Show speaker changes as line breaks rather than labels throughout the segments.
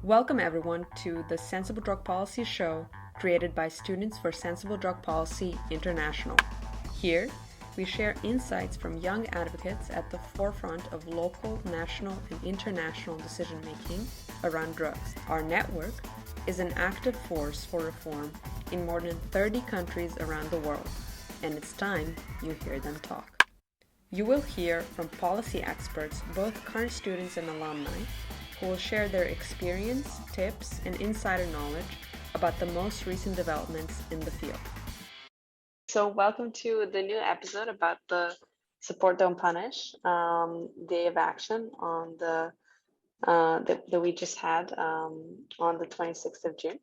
Welcome everyone to the Sensible Drug Policy Show created by Students for Sensible Drug Policy International. Here, we share insights from young advocates at the forefront of local, national, and international decision-making around drugs. Our network is an active force for reform in more than 30 countries around the world, and it's time you hear them talk. You will hear from policy experts, both current students and alumni, who will share their experience, tips, and insider knowledge about the most recent developments in the field. So welcome to the new episode about the Support Don't Punish Day of Action on that we just had on the 26th of June.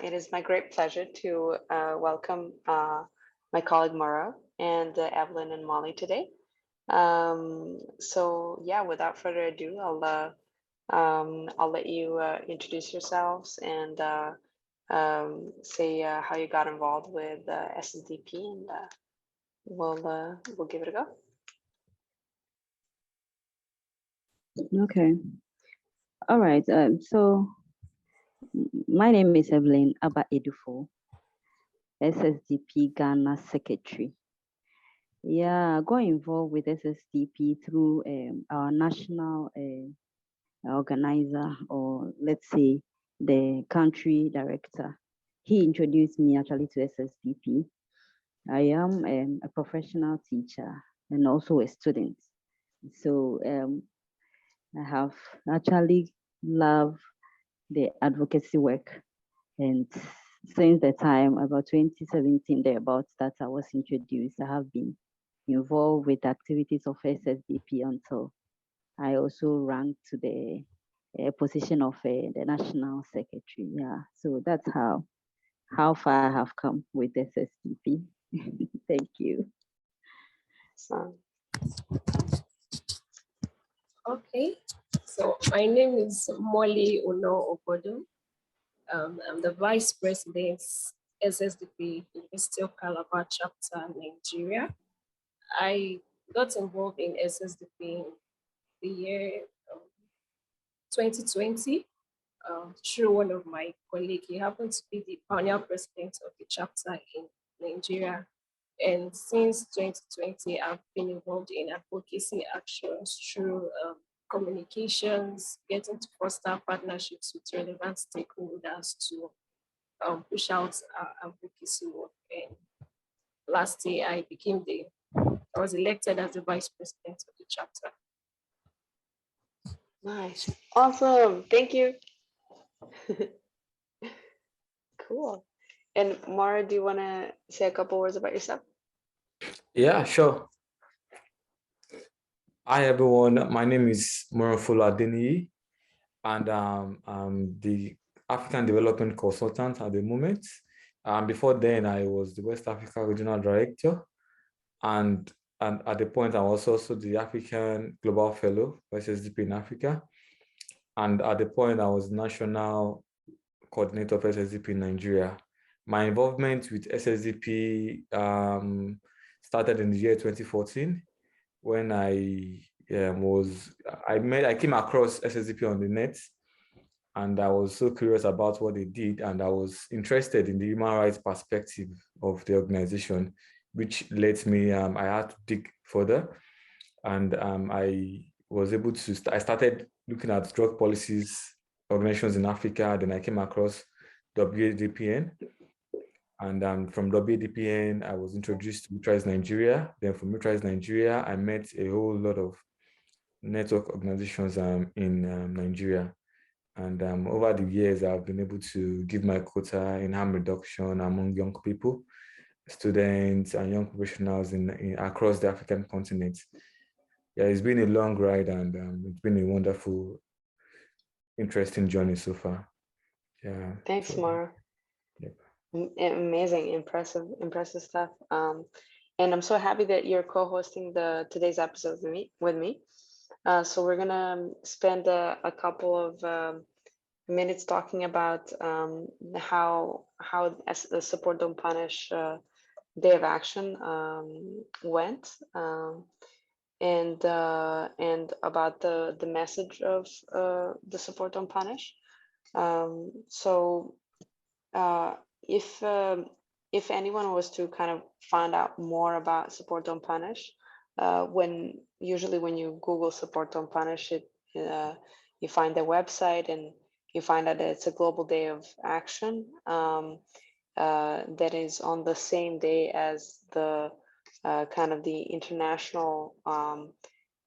It is my great pleasure to welcome my colleague Maura and Eevelyn and Molly today. Without further ado, I'll let you introduce yourselves and say how you got involved with SSDP, and we'll give it a go.
Okay. All right. So my name is Eevelyn Aba, SSDP Ghana Secretary. Yeah, I got involved with SSDP through our national organizer, or let's say the country director. He introduced me actually to SSDP. I am a professional teacher and also a student. So I have actually loved the advocacy work, and since the time about 2017 thereabouts that I was introduced, I have been involved with activities of SSDP until I also ranked to the position of the national secretary. Yeah, so that's how far I have come with SSDP. Thank you.
Okay, so my name is Molly Ogbodum. I'm the Vice President, SSDP University of Calabar chapter, Nigeria. I got involved in SSDP in the year 2020 through one of my colleagues. He happened to be the pioneer president of the chapter in Nigeria. And since 2020, I've been involved in advocacy actions through communications, getting to foster partnerships with relevant stakeholders to push out our advocacy work. And last year, I was elected as the vice president of the chapter.
Nice, awesome, thank you. Cool. And Mara, do you want to say a couple words about yourself?
Yeah, sure. Hi everyone, my name is Morofolo Adeniyi, and I'm the African Development Consultant at the moment. Before then, I was the West Africa Regional Director, and at the point I was also the African Global Fellow for SSDP in Africa, and at the point I was National Coordinator for SSDP in Nigeria. My involvement with SSDP started in the year 2014 when I came across SSDP on the net, and I was so curious about what they did, and I was interested in the human rights perspective of the organization, which led me, I had to dig further, and I was able to, I started looking at drug policies, organizations in Africa. Then I came across WADPN, and from WADPN, I was introduced to Mobilise Nigeria. Then from Mobilise Nigeria, I met a whole lot of network organizations in Nigeria. And over the years, I've been able to give my quota in harm reduction among young people, students, and young professionals across the African continent. Yeah, it's been a long ride, and it's been a wonderful, interesting journey so far. Yeah.
Thanks, Mara.
Yep.
Amazing, impressive stuff. And I'm so happy that you're co-hosting today's episode with me. So we're gonna spend a couple of minutes talking about how the Support Don't Punish Day of Action went. and about the message of the Support Don't Punish. So if anyone was to kind of find out more about Support Don't Punish, usually when you Google Support Don't Punish, you find their website and you find out that it's a global day of action that is on the same day as the kind of the international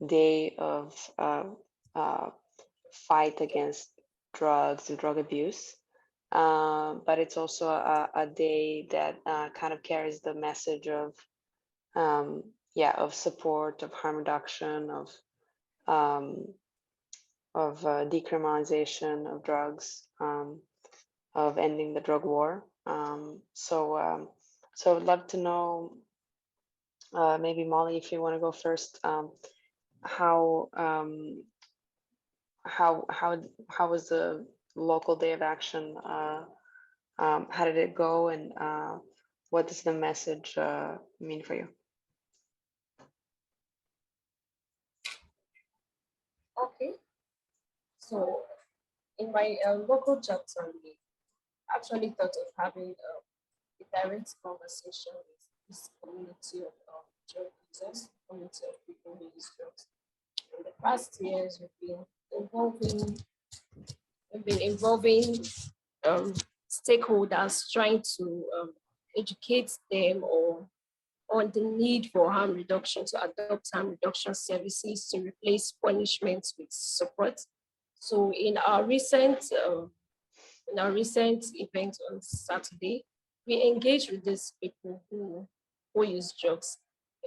day of fight against drugs and drug abuse. But it's also a day that kind of carries the message of support, of harm reduction, of decriminalisation of drugs, of ending the drug war. So I'd love to know, maybe Molly, if you want to go first, how was the local day of action? How did it go, and what does the message mean for you?
Okay. So in my local chapter, we actually thought of having a direct conversation with this community of drug users, community of people who use drugs. In the past years, we've been involving stakeholders, trying to educate them on the need for harm reduction, to adopt harm reduction services, to replace punishment with support. So in our recent event on Saturday, we engaged with these people who use drugs,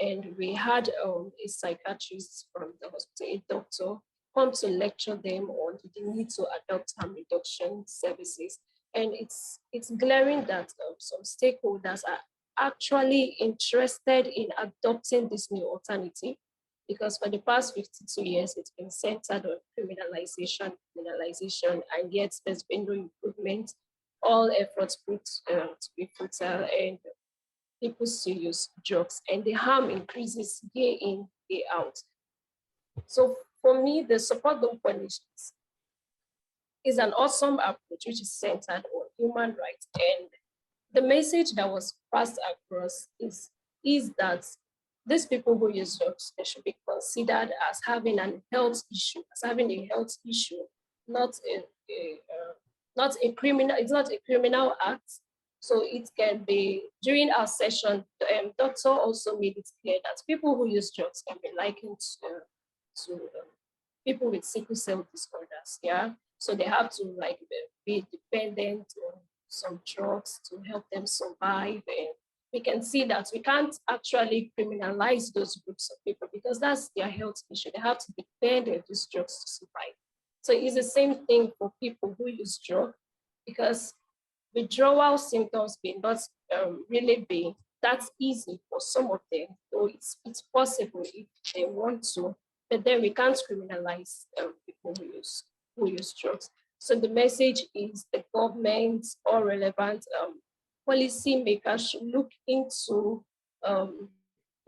and we had a psychiatrist from the hospital, a doctor, come to lecture them on the need to adopt harm reduction services. And it's glaring that some stakeholders are actually interested in adopting this new alternative, because for the past 52 years, it's been centered on criminalization, and yet there's been no improvement. All efforts put to be futile, and people still use drugs, and the harm increases day in, day out. So for me, the Support Don't Punish is an awesome approach which is centered on human rights. And the message that was passed across is that these people who use drugs, they should be considered as having a health issue, not a criminal. It's not a criminal act. So it can be, during our session, the doctor also made it clear that people who use drugs can be likened to people with sickle cell disorders. Yeah, so they have to be dependent on some drugs to help them survive. And we can see that we can't actually criminalize those groups of people because that's their health issue. They have to depend on these drugs to survive. So it's the same thing for people who use drugs, because withdrawal symptoms may not really be that easy for some of them, though it's possible if they want to, but then we can't criminalize people who use drugs. So the message is the government or relevant policy makers should look into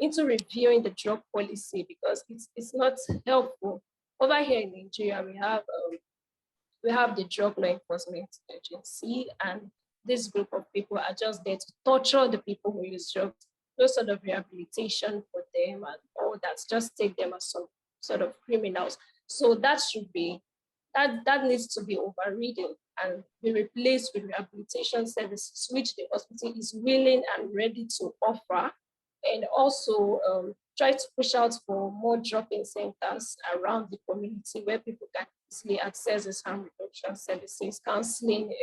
reviewing the drug policy, because it's not helpful. Over here in Nigeria, we have the Drug Law Enforcement Agency, and this group of people are just there to torture the people who use drugs. No sort of rehabilitation for them and all that, just take them as some sort of criminals. So that should be, that needs to be overridden and be replaced with rehabilitation services, which the hospital is willing and ready to offer, and also try to push out for more drop-in centers around the community where people can easily access this harm reduction services, counseling,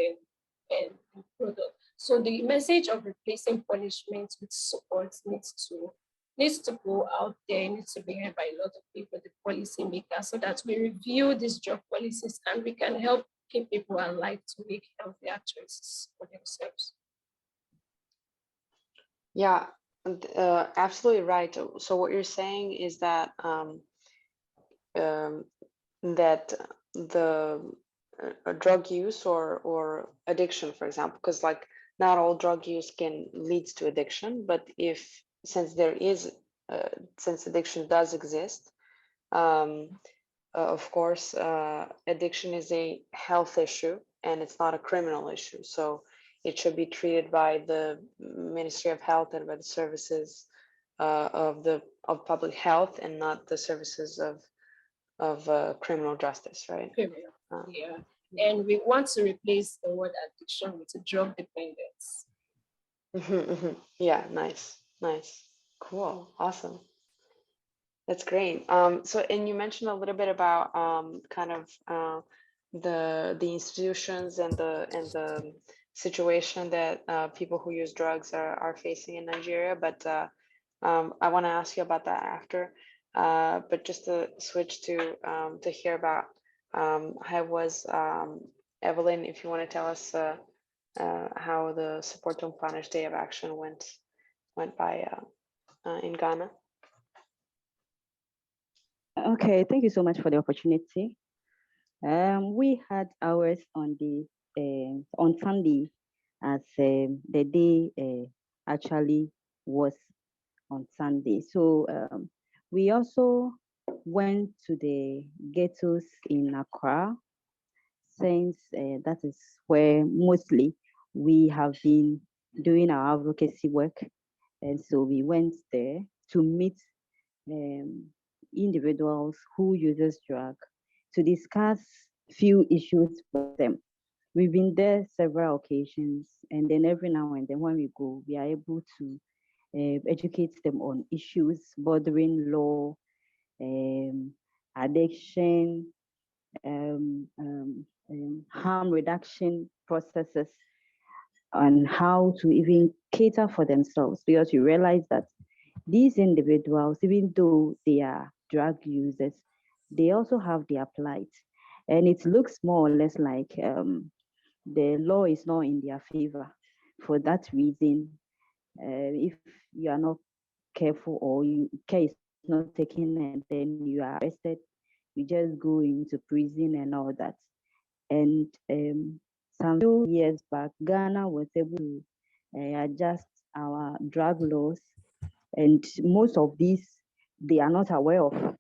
and product. So the message of replacing punishment with support needs to go out there, needs to be heard by a lot of people, the policy makers, so that we review these drug policies and we can help keep people alive to make healthier choices for themselves.
Yeah, absolutely right. So what you're saying is that that the drug use or addiction, for example, because like not all drug use can lead to addiction, but since there is since addiction does exist. Of course, addiction is a health issue and it's not a criminal issue. So it should be treated by the Ministry of Health and by the services of public health, and not the services of criminal justice, right?
Criminal. Yeah. And we want to replace the word addiction with drug dependence.
Yeah, nice. Cool, awesome. That's great. So, and you mentioned a little bit about kind of the institutions and the situation that people who use drugs are facing in Nigeria. But I want to ask you about that after. But just to switch to hear about how was Eevelyn, if you want to tell us how the Support on Spanish Day of Action went by in Ghana.
Okay, thank you so much for the opportunity. We had ours on Sunday, as the day actually was on Sunday. So we also went to the ghettos in Accra, since that is where mostly we have been doing our advocacy work. And so we went there to meet individuals who uses drug, to discuss few issues with them. We've been there several occasions, and then every now and then when we go, we are able to educate them on issues bordering law, addiction, harm reduction processes, and how to even cater for themselves, because you realize that these individuals, even though they are drug users, they also have their plight. And it looks more or less like the law is not in their favor. For that reason, if you are not careful, or care is not taken, and then you are arrested, you just go into prison and all that. And some few years back, Ghana was able to adjust our drug laws, and most of these they are not aware of.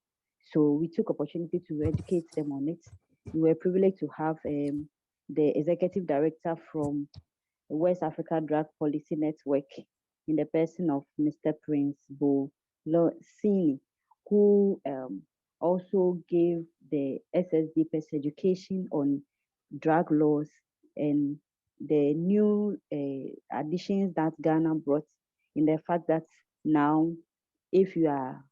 So we took opportunity to educate them on it. We were privileged to have the executive director from West Africa Drug Policy Network, in the person of Mr. Prince Bolosini, who also gave the SSDP education on drug laws and the new additions that Ghana brought, in the fact that now, if you are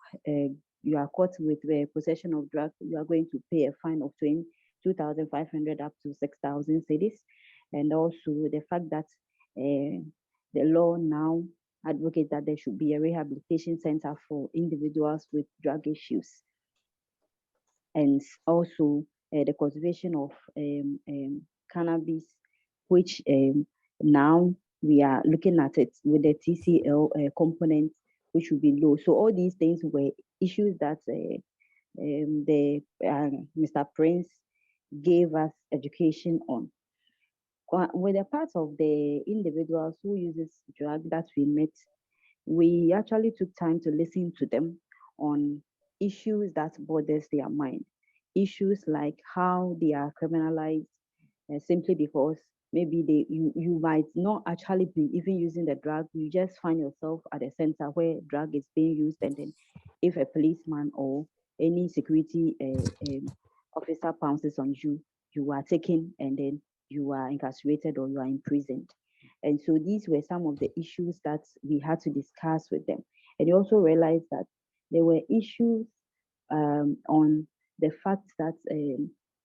caught with the possession of drugs, you are going to pay a fine of 2,500 up to 6,000 cedis, and also the fact that the law now advocates that there should be a rehabilitation center for individuals with drug issues, and also the cultivation of cannabis, which now we are looking at it with the TCL component, which will be low. So all these things were issues that Mr. Prince gave us education on. With the part of the individuals who uses drug that we met, we actually took time to listen to them on issues that bothers their mind. Issues like how they are criminalized simply because maybe you might not actually be even using the drug. You just find yourself at a center where drug is being used, and then if a policeman or any security officer pounces on you, you are taken and then you are incarcerated or you are imprisoned. And so these were some of the issues that we had to discuss with them. And you also realized that there were issues on the fact that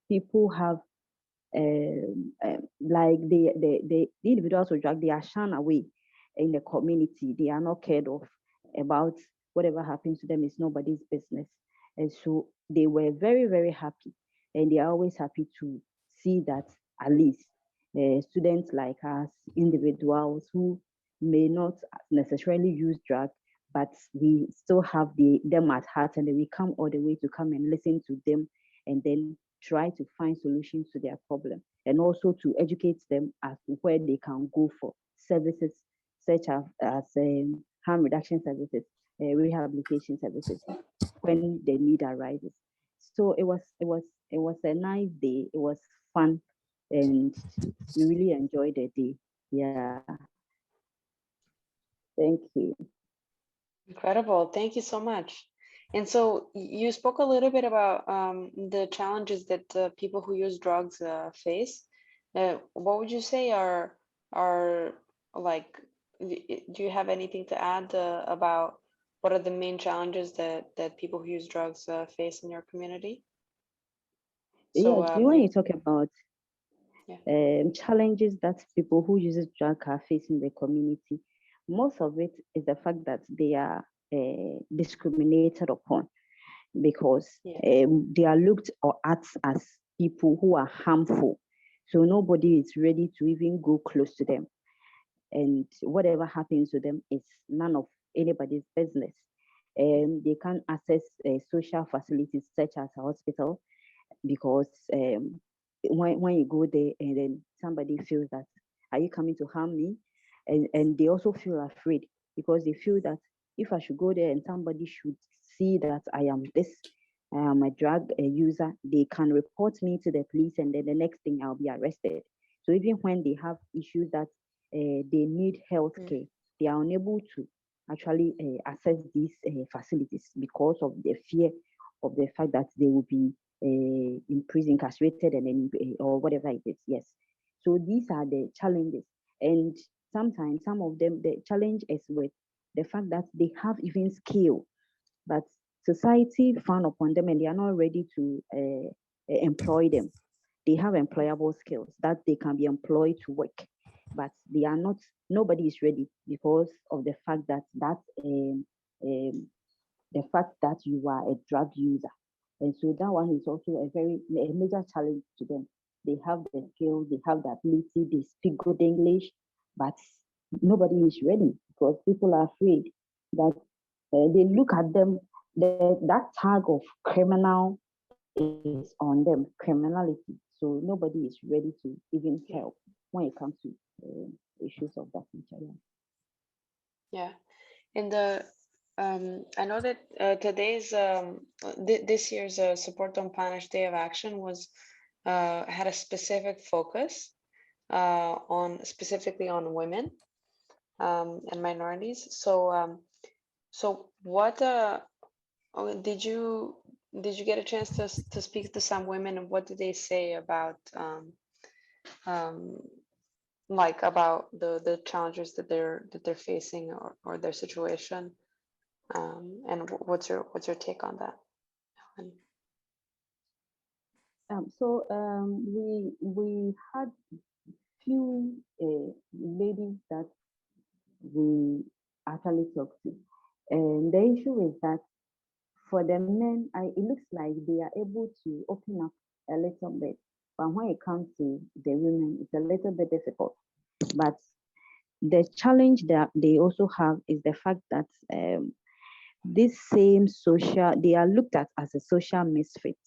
people have like the individuals with drug, they are shunned away in the community. They are not cared of about. Whatever happens to them is nobody's business. And so they were very, very happy. And they are always happy to see that at least students like us, individuals who may not necessarily use drugs, but we still have them at heart, and then we come all the way to come and listen to them and then try to find solutions to their problem, and also to educate them as to where they can go for services such as harm reduction services. rehabilitation services when the need arises. So it was a nice day. It was fun, and we really enjoyed the day. Yeah. Thank you.
Incredible. Thank you so much. And so you spoke a little bit about the challenges that people who use drugs face. What would you say are like, do you have anything to add about what are the main challenges that people who use drugs face in your community? So,
when you talk about
yeah.
challenges that people who use drug are facing in the community, most of it is the fact that they are discriminated upon because they are looked at as people who are harmful. So nobody is ready to even go close to them. And whatever happens to them is none of anybody's business. They can't access social facilities such as a hospital because when you go there and then somebody feels that, are you coming to harm me? And they also feel afraid because they feel that if I should go there and somebody should see that I am a drug user, they can report me to the police and then the next thing I'll be arrested. So even when they have issues that they need health care, they are unable to actually access these facilities because of the fear of the fact that they will be in prison, incarcerated, and then or whatever it is. Yes. So these are the challenges, and sometimes some of them the challenge is with the fact that they have even skill, but society frown upon them, and they are not ready to employ them. They have employable skills that they can be employed to work, but they are not. Nobody is ready because of the fact that you are a drug user. And so that one is also a major challenge to them. They have the skills, they have the ability, they speak good English, but nobody is ready because people are afraid that they look at them, that tag of criminal is on them, criminality. So nobody is ready to even help when it comes to issues of that nature.
Yeah. And I know that today's this year's Support Don't Punish Day of Action was had a specific focus specifically on women and minorities. So so what did you get a chance to speak to some women, and what did they say about like about the challenges that they're facing or their situation? And what's your take on that?
We had few ladies that we actually talked to, and the issue is that for the men, it looks like they are able to open up a little bit, but when it comes to the women, it's a little bit difficult. But the challenge that they also have is the fact that this same they are looked at as a social misfit,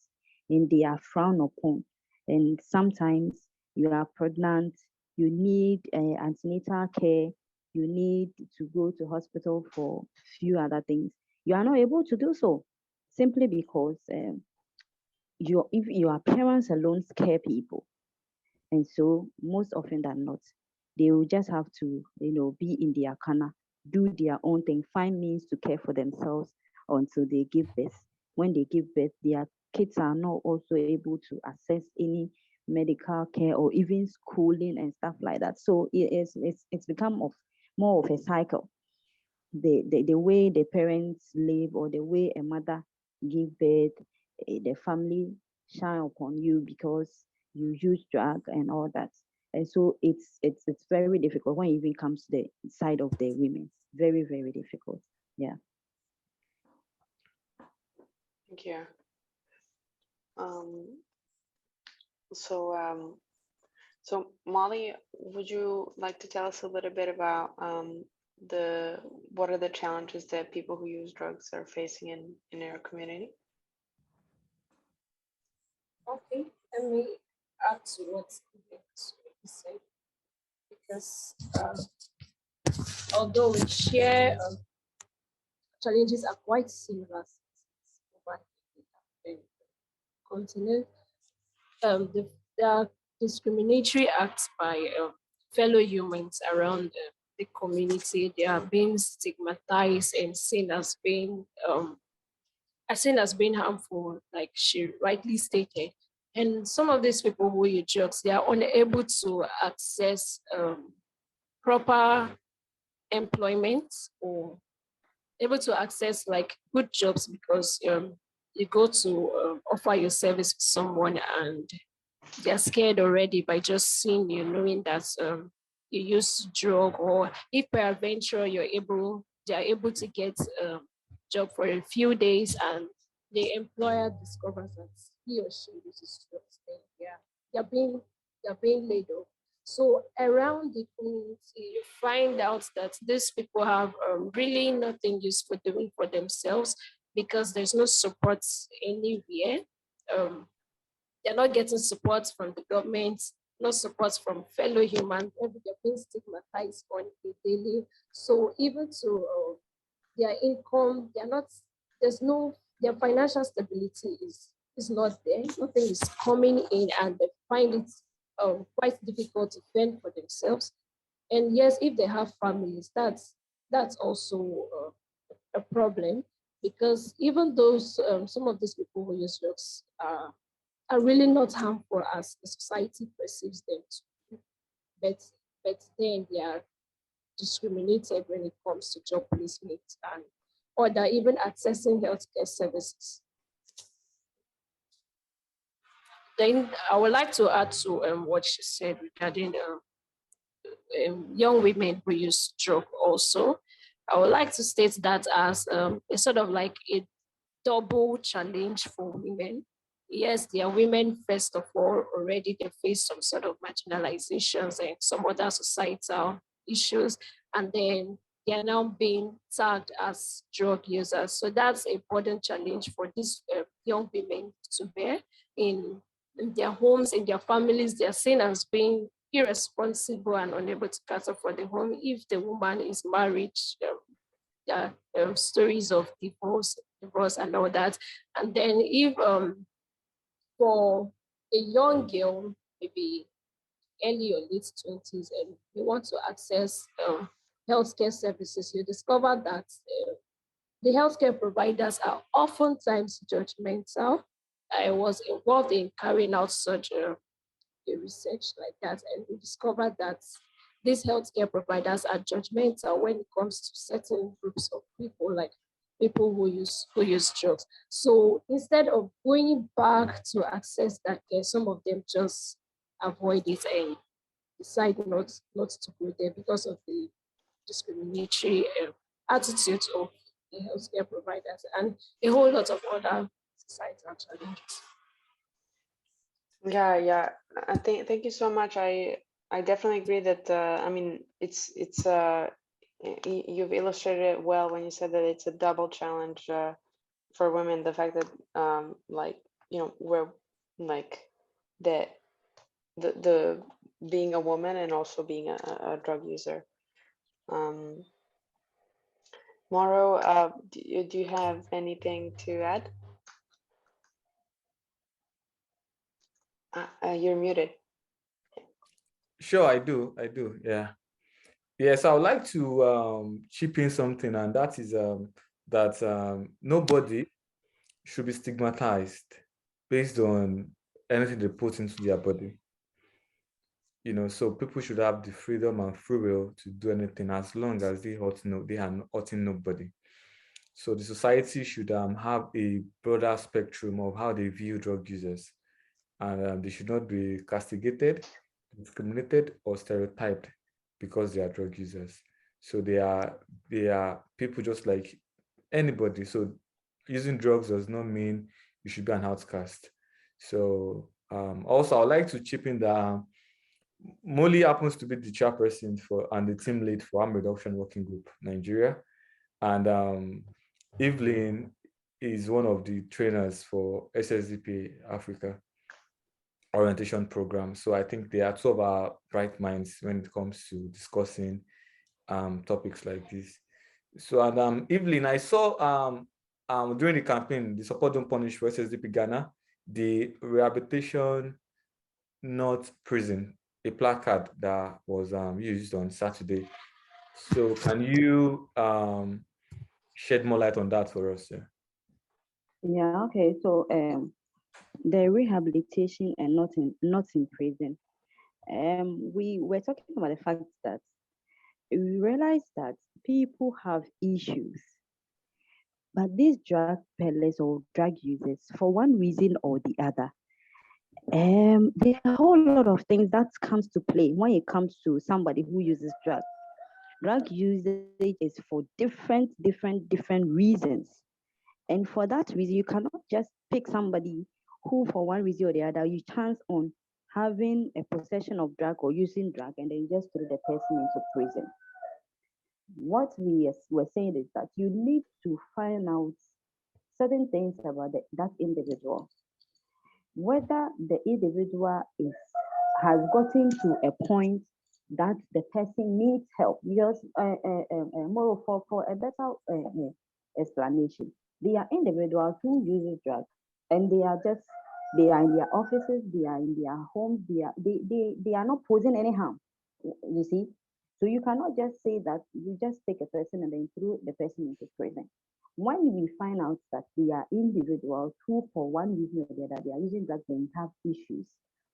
and they are frowned upon. And sometimes you are pregnant, you need antenatal care, you need to go to hospital for few other things. You are not able to do so simply because if your parents alone scare people. And so most often than not, they will just have to, be in their corner, do their own thing, find means to care for themselves until they give birth. When they give birth, their kids are not also able to access any medical care or even schooling and stuff like that. So it's become more of a cycle. The way the parents live or the way a mother give birth, the family shine upon you because you use drug and all that. And so it's very difficult when it even comes to the side of the women. Very, very difficult. Yeah.
Thank you. So Molly, would you like to tell us a little bit about what are the challenges that people who use drugs are facing in your community?
Okay, let me add to what you said, because although we share challenges are quite similar over the continent. There are discriminatory acts by fellow humans around the community. They are being stigmatized and seen as being harmful, like she rightly stated. And some of these people who use drugs, they are unable to access proper employment or able to access like good jobs because you go to offer your service to someone and they're scared already by just seeing you, knowing that you use drug, or if peradventure they're able to get a job for a few days and the employer discovers that he or she uses drugs, then they're being laid off. So around the community, you find out that these people have really nothing useful doing for themselves because there's no support anywhere. They're not getting support from the government, no support from fellow humans. They're being stigmatized on a daily. So even to their income, their financial stability is not there. Nothing is coming in, and they find it quite difficult to fend for themselves. And yes, if they have families, that's also a problem, because even those some of these people who use drugs are really not harmful as the society perceives them to be, but then they are discriminated when it comes to job placement and or they're even accessing healthcare services. Then I would like to add to what she said regarding young women who use drug also. I would like to state that as a sort of like a double challenge for women. Yes, they are women, first of all, already they face some sort of marginalizations and some other societal issues, and then they are now being tagged as drug users. So that's a important challenge for these young women to bear in their homes, in their families. They are seen as being irresponsible and unable to cater for the home. If the woman is married, there are stories of divorce and all that. And then if for a young girl, maybe early or late 20s, and you want to access healthcare services, you discover that the healthcare providers are oftentimes judgmental. I was involved in carrying out such a research like that, and we discovered that these healthcare providers are judgmental when it comes to certain groups of people, like people who use drugs. So instead of going back to access that care, some of them just avoid it and decide not to go there because of the discriminatory attitude of the healthcare providers and a whole lot of other societal challenges.
Yeah. Thank you so much. I definitely agree that I mean it's you've illustrated it well when you said that it's a double challenge for women. The fact that like we're like the being a woman and also being a drug user. Mauro, do you have anything to add? You're muted.
Sure, I do. Yeah. Yes, I would like to chip in something, and that is that nobody should be stigmatized based on anything they put into their body. So people should have the freedom and free will to do anything as long as they are hurting nobody. So the society should have a broader spectrum of how they view drug users, and they should not be castigated, discriminated, or stereotyped because they are drug users. So they are people just like anybody. So using drugs does not mean you should be an outcast. So also, I'd like to chip in that Molly happens to be the chairperson and the team lead for Harm Reduction Working Group Nigeria, and Eevelyn is one of the trainers for SSDP Africa orientation program. So I think they are two of our bright minds when it comes to discussing topics like this. So, and Eevelyn, I saw during the campaign, the Support Don't Punish for SSDP Ghana, the rehabilitation, not prison, a placard that was used on Saturday. So can you shed more light on that for us?
Yeah, okay. So the rehabilitation and not in prison. We were talking about the fact that we realized that people have issues, but these drug peddlers or drug users, for one reason or the other, there are a whole lot of things that comes to play when it comes to somebody who uses drugs. Drug usage is for different reasons. And for that reason, you cannot just pick somebody who, for one reason or the other, you chance on having a possession of drug or using drug and then just throw the person into prison. What we were saying is that you need to find out certain things about that individual. Whether the individual has gotten to a point that the person needs help. Because more for a better explanation, there are individuals who use drugs and they are in their offices, they are in their homes, they are not posing any harm. You see? So you cannot just say that you just take a person and then throw the person into prison. When we find out that they are individuals who, for one reason or the other, they are using drugs and have issues,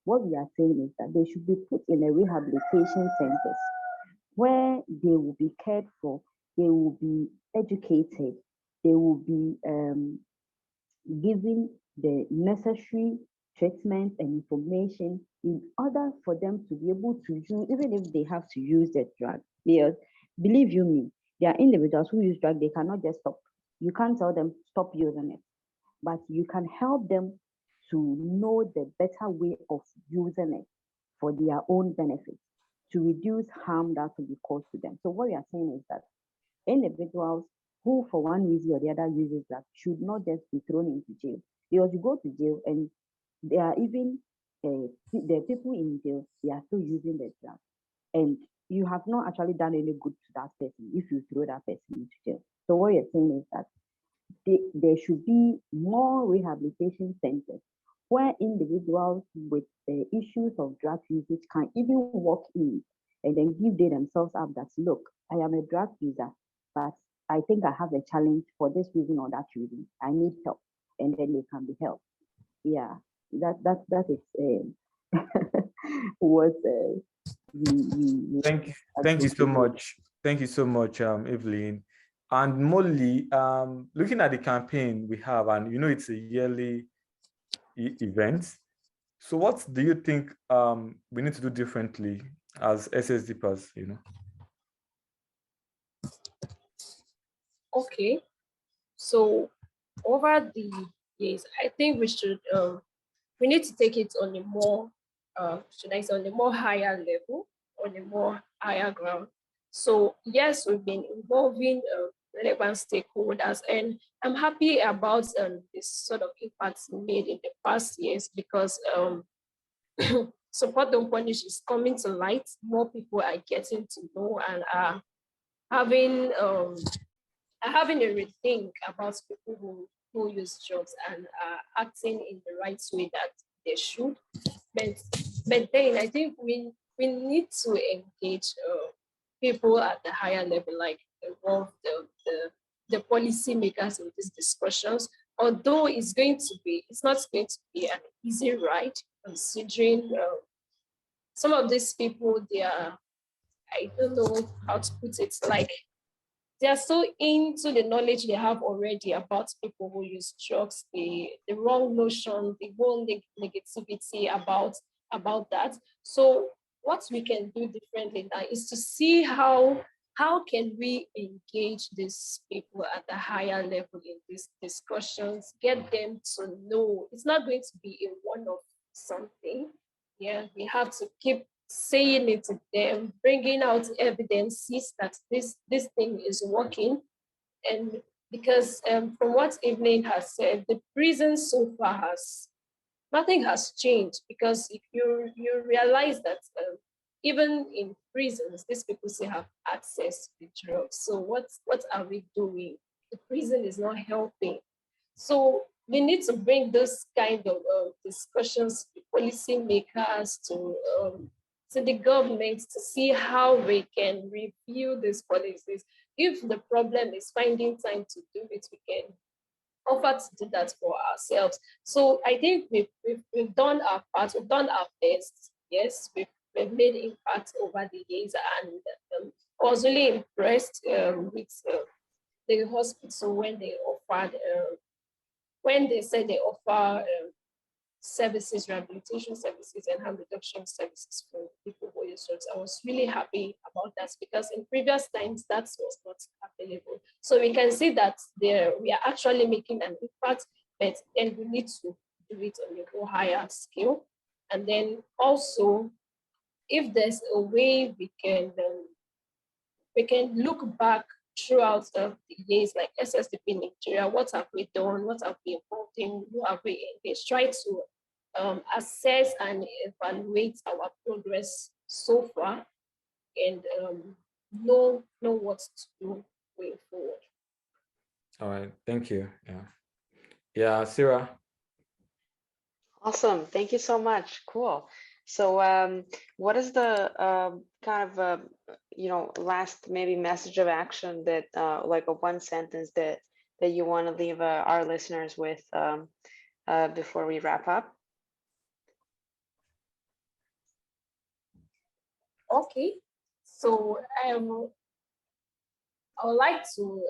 what we are saying is that they should be put in a rehabilitation centers where they will be cared for, they will be educated, they will be given the necessary treatment and information in order for them to be able to use, even if they have to use the drug. Because believe you me, there are individuals who use drugs, they cannot just stop. You can't tell them stop using it, but you can help them to know the better way of using it for their own benefit, to reduce harm that will be caused to them. So what we are saying is that individuals who, for one reason or the other, uses drugs should not just be thrown into jail. Because you go to jail and there are even the people in jail, they are still using the drugs. And you have not actually done any good to that person if you throw that person into jail. So what you're saying is that there should be more rehabilitation centers where individuals with issues of drug usage can even walk in and then give themselves up that, look, I am a drug user, but I think I have a challenge for this reason or that reason. I need help. And then they can be helped. Yeah, that is what
Thank you so much. Thank you so much, Eevelyn. And Molly, looking at the campaign we have, and you know it's a yearly event. So what do you think we need to do differently as SSDPers, you know?
Okay, so over the years, I think we need to take it on a more, should I say, on a more higher level, on a more higher ground. So yes, we've been involving relevant stakeholders, and I'm happy about this sort of impacts made in the past years because Support Don't Punish is coming to light. More people are getting to know and are having a rethink about people who use drugs and are acting in the right way that they should. But then I think we need to engage people at the higher level, like involve the policymakers in these discussions. Although it's not going to be an easy ride, considering some of these people, I don't know how to put it, like they are so into the knowledge they have already about people who use drugs, the wrong notion, the whole negativity about that. So what we can do differently now is to see how can we engage these people at a higher level in these discussions, get them to know it's not going to be a one-off something. Yeah, we have to keep saying it to them, bringing out evidences that this thing is working. And because from what Eevelyn has said, the prison so far nothing has changed, because if you realize that even in prisons, these people still have access to drugs. So what are we doing? The prison is not helping. So we need to bring this kind of discussions to policymakers, to the government, to see how we can review these policies. If the problem is finding time to do it, we can offer to do that for ourselves. So I think we've done our part, we've done our best. Yes, we've made impact over the years, and I was really impressed with the hospital when they offered, when they said they offer services, rehabilitation services, and harm reduction services for people who use drugs. I was really happy about that because in previous times that was not available. So we can see that we are actually making an impact, but then we need to do it on a more higher scale. And then also, if there's a way we can look back throughout the years, like SSDP Nigeria, what have we done? What have we involved in? Who have we engaged? Try to assess and evaluate our progress so far, and know what to do going forward.
All right, thank you. Yeah, Sarah.
Awesome, thank you so much. Cool. So what is the kind of last maybe message of action that like a one sentence that you want to leave our listeners with before we wrap up?
Okay, so I would like to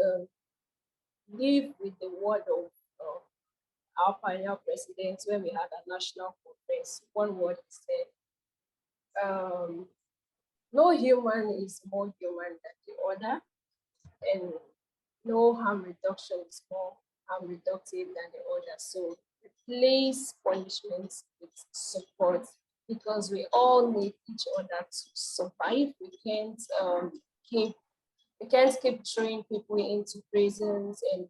leave with the word of our pioneer president when we had a national conference. One word he said, no human is more human than the other, and no harm reduction is more harm reductive than the other. So replace punishment with support, because we all need each other to survive. We can't keep throwing people into prisons and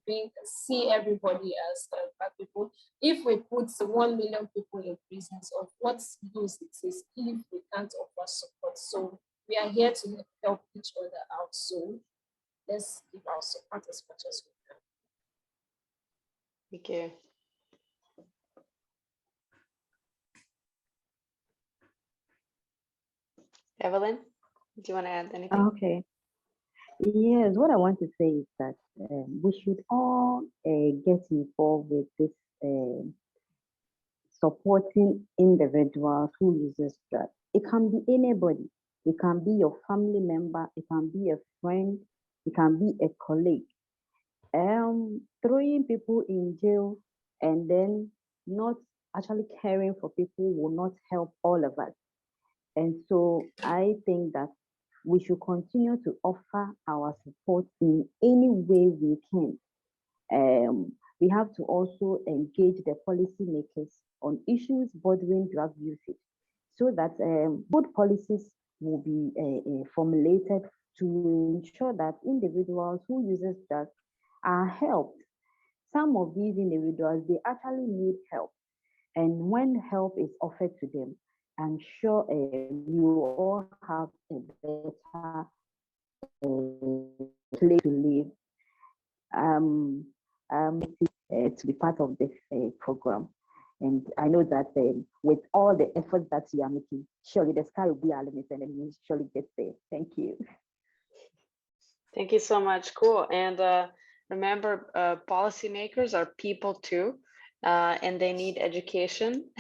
see everybody as bad people. If we put 1 million people in prisons, of what use it is if we can't offer support? So we are here to help each other out. So let's give our support as much as we can.
Thank you. Evelyn, do you want to add anything?
Okay. Yes, what I want to say is that we should all get involved with this supporting individuals who uses drugs. It can be anybody. It can be your family member. It can be a friend. It can be a colleague. Throwing people in jail and then not actually caring for people will not help all of us. And so I think that we should continue to offer our support in any way we can. We have to also engage the policymakers on issues bordering drug usage, so that good policies will be formulated to ensure that individuals who uses drugs are helped. Some of these individuals, they actually need help. And when help is offered to them, I'm sure you all have a better place to live. To be part of this program. And I know that with all the efforts that you are making, surely the sky will be our limit and then we'll surely get there. Thank you.
Thank you so much. Cool. And remember, policymakers are people too, and they need education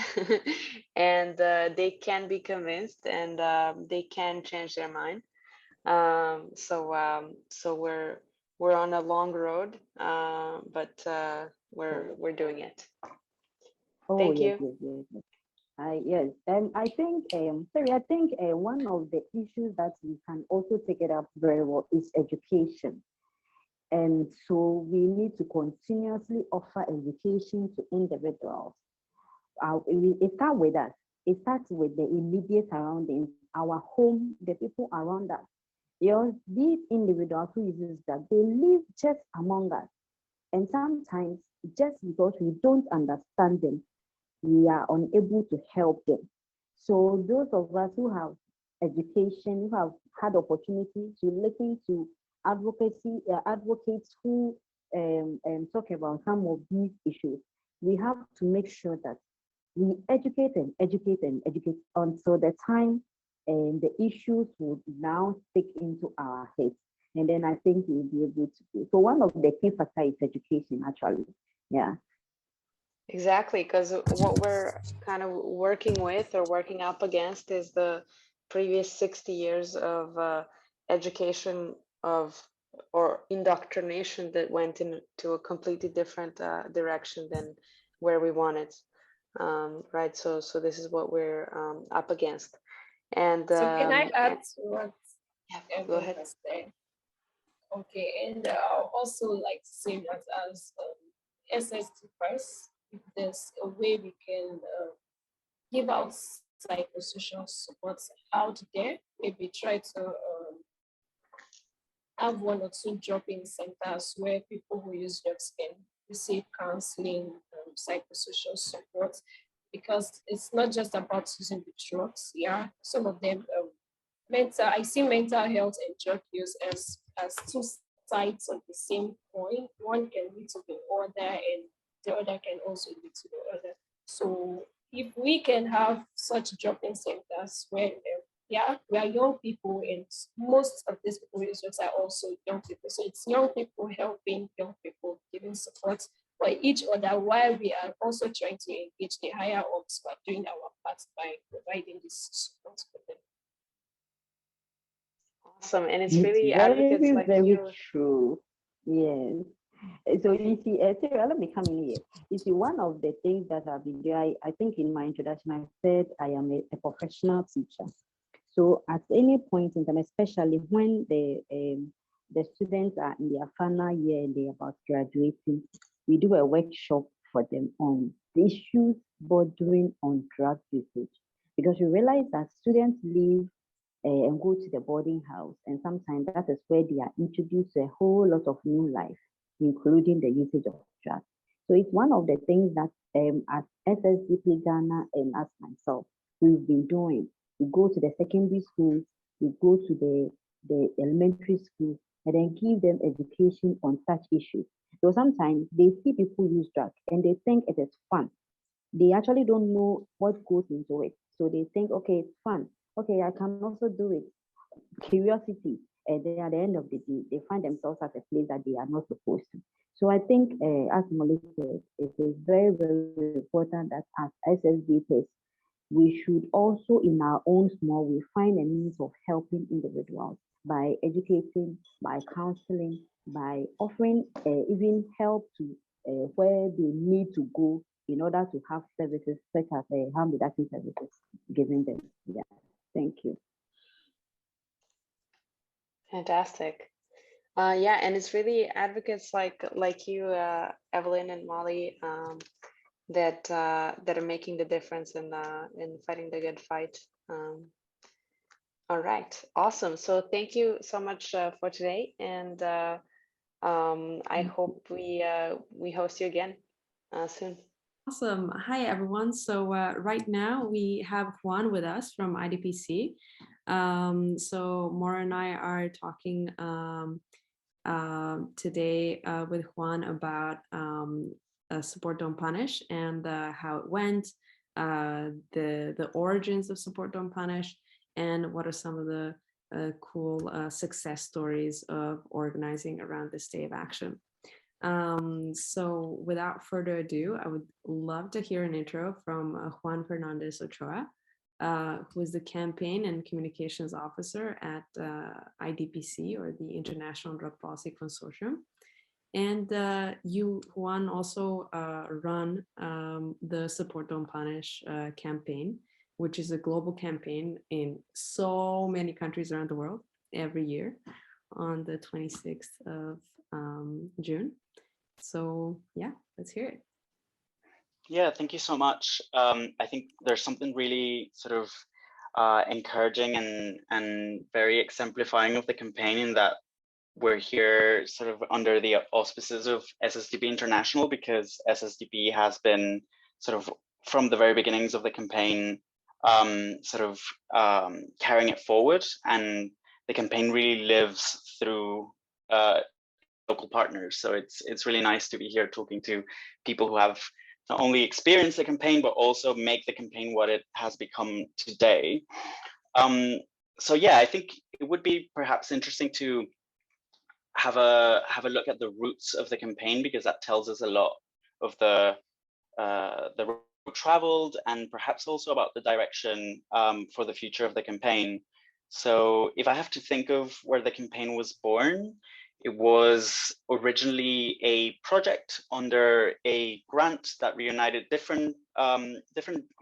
and they can be convinced and they can change their mind. So we're on a long road, but we're doing it.
Oh,
Thank
yes,
you.
yes. Yes, I think, sorry, I think one of the issues that we can also take it up very well is education. And so we need to continuously offer education to individuals. It starts with us. It starts with the immediate surroundings, our home, the people around us. These individuals who use that, they live just among us. And sometimes, just because we don't understand them, we are unable to help them. So those of us who have education, who have had opportunity to listen to advocates who talk about some of these issues. We have to make sure that we educate until the time the issues would now stick into our heads. And then I think we'll be able to do. So one of the key factors is education, actually. Yeah.
Exactly, because what we're kind of working with or working up against is the previous 60 years of education or indoctrination that went into a completely different direction than where we wanted, right? So this is what we're up against. And
so can I add to what
go ahead.
said? Okay, and also like to say that as SSD Press, if there's a way we can give out psychosocial support out there, maybe try to have 1 or 2 drop-in centers where people who use drugs can receive counseling, psychosocial support, because it's not just about using the drugs. Yeah, some of them I see mental health and drug use as 2 sides of the same coin. One can lead to the other, and the other can also lead to the other. So if we can have such drop-in centers where we are young people, and most of these people users are also young people. So it's young people helping young people, giving support for each other, while we are also trying to engage the higher ups by doing our part by providing this support for them.
Awesome, and it's really advocates like
very
you.
True. Yes. So you see, Sarah, let me come in here. You see, one of the things that I've been doing, I think in my introduction, I said I am a professional teacher. So at any point in time, especially when the students are in their final year and they're about graduating, we do a workshop for them on the issues bordering on drug usage. Because we realize that students leave and go to the boarding house, and sometimes that is where they are introduced to a whole lot of new life, including the usage of drugs. So it's one of the things that at SSDP Ghana and as myself, we've been doing. We go to the secondary schools, we go to the elementary schools, and then give them education on such issues. So sometimes they see people use drugs and they think it is fun. They actually don't know what goes into it. So they think, okay, it's fun. Okay, I can also do it. Curiosity. And then at the end of the day, they find themselves at a place that they are not supposed to. So I think, as Molly said, it is very, very important that as SSDPs, we should also, in our own small way, find a means of helping individuals by educating, by counseling, by offering even help to where they need to go in order to have services such as harm reduction services given them. Yeah, thank you.
Fantastic. Yeah, and it's really advocates like you, Eevelyn and Molly, that are making the difference in fighting the good fight. All right, awesome. So thank you so much for today, and I hope we host you again soon. Awesome. Hi, everyone. So right now we have Juan with us from IDPC. So Maura and I are talking today with Juan about Support Don't Punish and how it went, the origins of Support Don't Punish, and what are some of the cool success stories of organizing around this day of action. So without further ado, I would love to hear an intro from Juan Fernández Ochoa, who is the Campaign and Communications Officer at IDPC, or the International Drug Policy Consortium. And you, Juan, also run the Support Don't Punish campaign, which is a global campaign in so many countries around the world every year on the 26th of June. So yeah, let's hear it.
Yeah, thank you so much. I think there's something really sort of encouraging and very exemplifying of the campaign in that we're here sort of under the auspices of SSDP International, because SSDP has been sort of from the very beginnings of the campaign carrying it forward, and the campaign really lives through local partners. So it's really nice to be here talking to people who have not only experienced the campaign, but also make the campaign what it has become today. So yeah, I think it would be perhaps interesting to have a look at the roots of the campaign, because that tells us a lot of the road traveled, and perhaps also about the direction for the future of the campaign. So if I have to think of where the campaign was born, it was originally a project under a grant that reunited different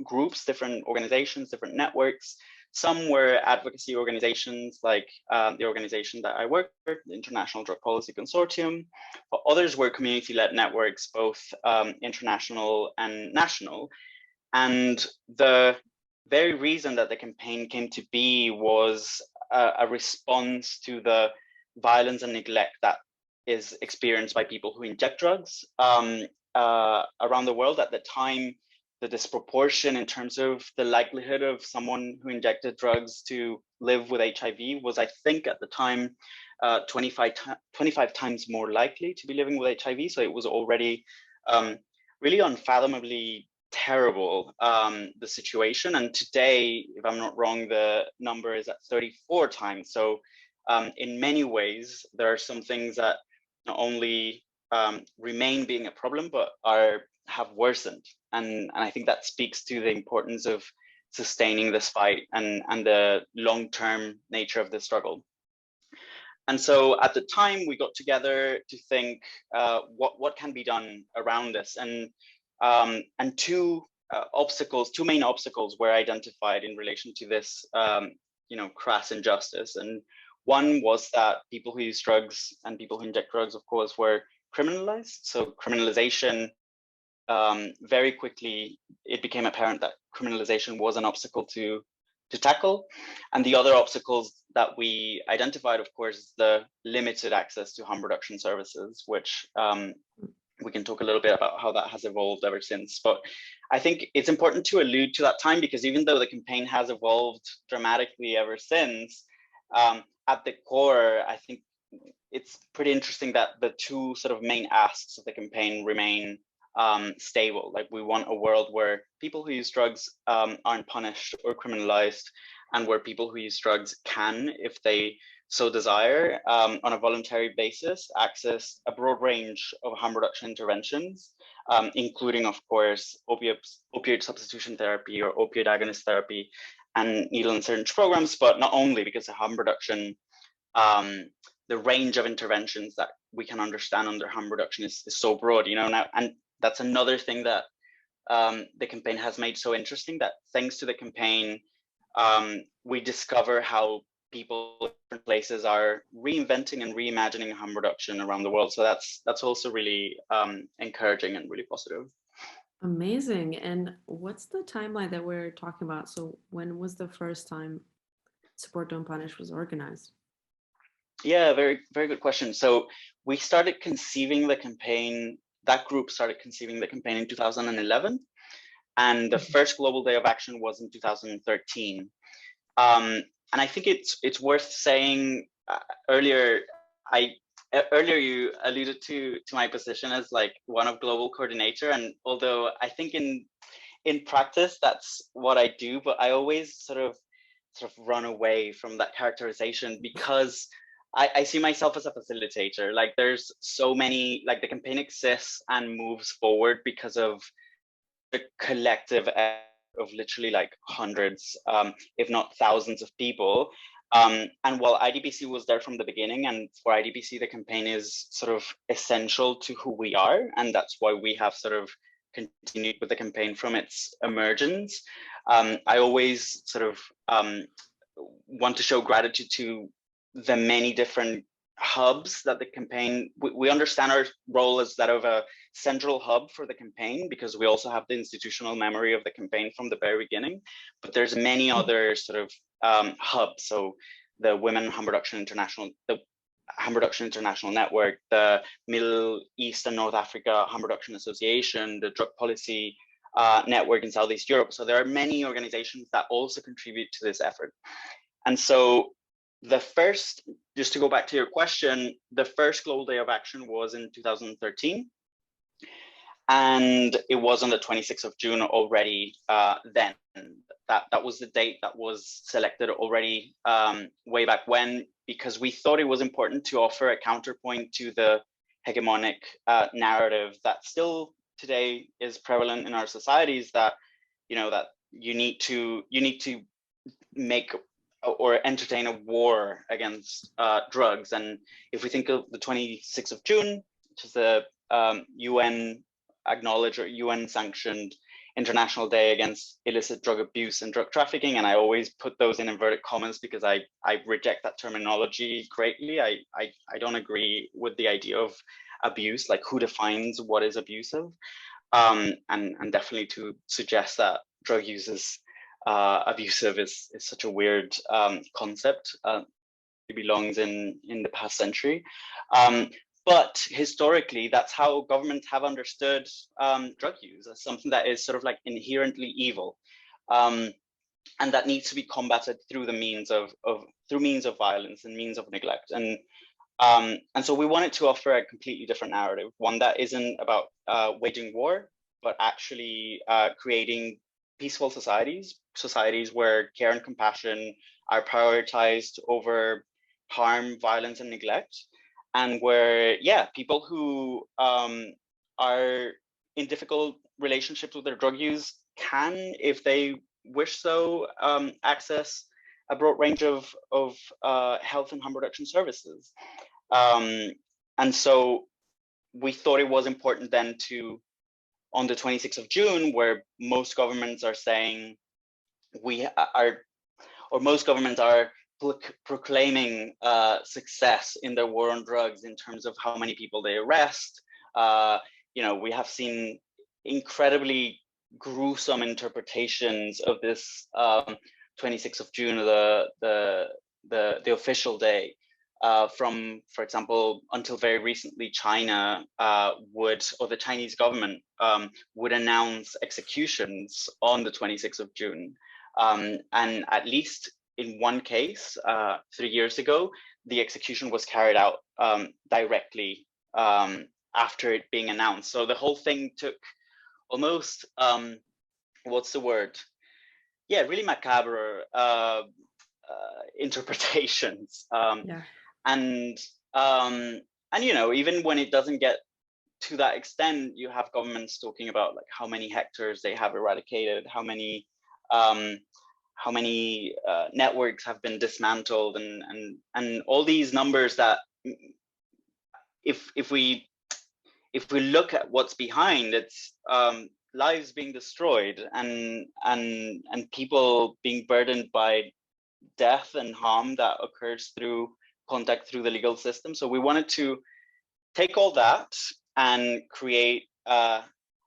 groups, different organizations, different networks. Some were advocacy organizations like the organization that I work for, the International Drug Policy Consortium, but others were community-led networks, both international and national. And the very reason that the campaign came to be was a response to the violence and neglect that is experienced by people who inject drugs around the world. At the time, the disproportion in terms of the likelihood of someone who injected drugs to live with HIV was, I think at the time, 25 times more likely to be living with HIV. So it was already really unfathomably terrible, the situation. And today, if I'm not wrong, the number is at 34 times. So in many ways, there are some things that not only remain being a problem, but have worsened. And I think that speaks to the importance of sustaining this fight and the long-term nature of the struggle. And so at the time, we got together to think what can be done around this. And two main obstacles were identified in relation to this crass injustice. And one was that people who use drugs and people who inject drugs, of course, were criminalized. So criminalization, very quickly, it became apparent that criminalization was an obstacle to tackle. And the other obstacles that we identified, of course, is the limited access to harm reduction services, which we can talk a little bit about how that has evolved ever since. But I think it's important to allude to that time, because even though the campaign has evolved dramatically ever since, at the core, I think it's pretty interesting that the two sort of main asks of the campaign remain stable. Like, we want a world where people who use drugs aren't punished or criminalized, and where people who use drugs can, if they so desire, on a voluntary basis, access a broad range of harm reduction interventions, including, of course, opioid substitution therapy or opioid agonist therapy and needle and syringe programs, but not only, because the harm reduction, the range of interventions that we can understand under harm reduction is so broad, now. And that's another thing that the campaign has made so interesting, that thanks to the campaign, we discover how people in different places are reinventing and reimagining harm reduction around the world. So that's also really encouraging and really positive.
Amazing. And what's the timeline that we're talking about? So when was the first time Support Don't Punish was organized?
Yeah, very, very good question. So we started conceiving the campaign, that group started conceiving the campaign in 2011. And the first Global Day of Action was in 2013. And I think it's worth saying, earlier you alluded to my position as like one of global coordinator. And although I think in practice, that's what I do, but I always sort of run away from that characterization, because I see myself as a facilitator. Like, there's so many, like, the campaign exists and moves forward because of the collective of literally like hundreds, if not thousands of people. And while IDPC was there from the beginning, and for IDPC, the campaign is sort of essential to who we are. And that's why we have sort of continued with the campaign from its emergence. I always sort of want to show gratitude to the many different hubs that the campaign, we understand our role as that of a central hub for the campaign, because we also have the institutional memory of the campaign from the very beginning, but there's many other sort of hubs. So the Women Harm Reduction International, the Harm Reduction International Network, the Middle East and North Africa Harm Reduction Association, the Drug Policy network in Southeast Europe. So there are many organizations that also contribute to this effort. And so the first, just to go back to your question, the first Global Day of Action was in 2013. And it was on the 26th of June already then. That was the date that was selected already way back when, because we thought it was important to offer a counterpoint to the hegemonic narrative that still today is prevalent in our societies, that that you need to make or entertain a war against drugs. And if we think of the 26th of June, which is the UN acknowledged or UN sanctioned International Day against illicit drug abuse and drug trafficking, and I always put those in inverted commas because I reject that terminology greatly. I don't agree with the idea of abuse, like who defines what is abusive, and definitely to suggest that drug use is abusive is such a weird concept. It belongs in the past century. But historically, that's how governments have understood drug use as something that is sort of like inherently evil, and that needs to be combated through the means of violence and means of neglect. And so we wanted to offer a completely different narrative, one that isn't about waging war, but actually creating peaceful societies where care and compassion are prioritized over harm, violence, and neglect. And where, people who are in difficult relationships with their drug use can, if they wish so, access a broad range of health and harm reduction services. And so we thought it was important then to, on the 26th of June, where most governments are saying most governments are proclaiming success in their war on drugs in terms of how many people they arrest. We have seen incredibly gruesome interpretations of this 26th of June, the official day. From, for example, until very recently, China or the Chinese government would announce executions on the 26th of June. And at least in one case, 3 years ago, the execution was carried out directly after it being announced. So the whole thing took almost, really macabre interpretations. And even when it doesn't get to that extent, you have governments talking about like how many hectares they have eradicated, how many networks have been dismantled, and all these numbers that, if we look at what's behind, it's lives being destroyed and people being burdened by death and harm that occurs through contact through the legal system. So we wanted to take all that and create a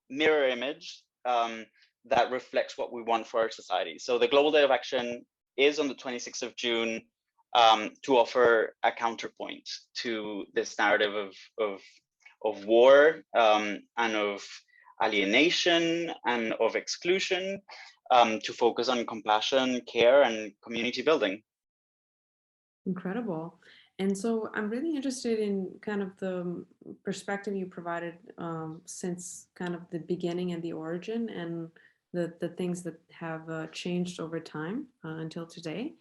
mirror image that reflects what we want for our society. So the Global Day of Action is on the 26th of June to offer a counterpoint to this narrative of war and of alienation and of exclusion, to focus on compassion, care, and community building.
Incredible. And so I'm really interested in kind of the perspective you provided since kind of the beginning and the origin, and the things that have changed over time until today.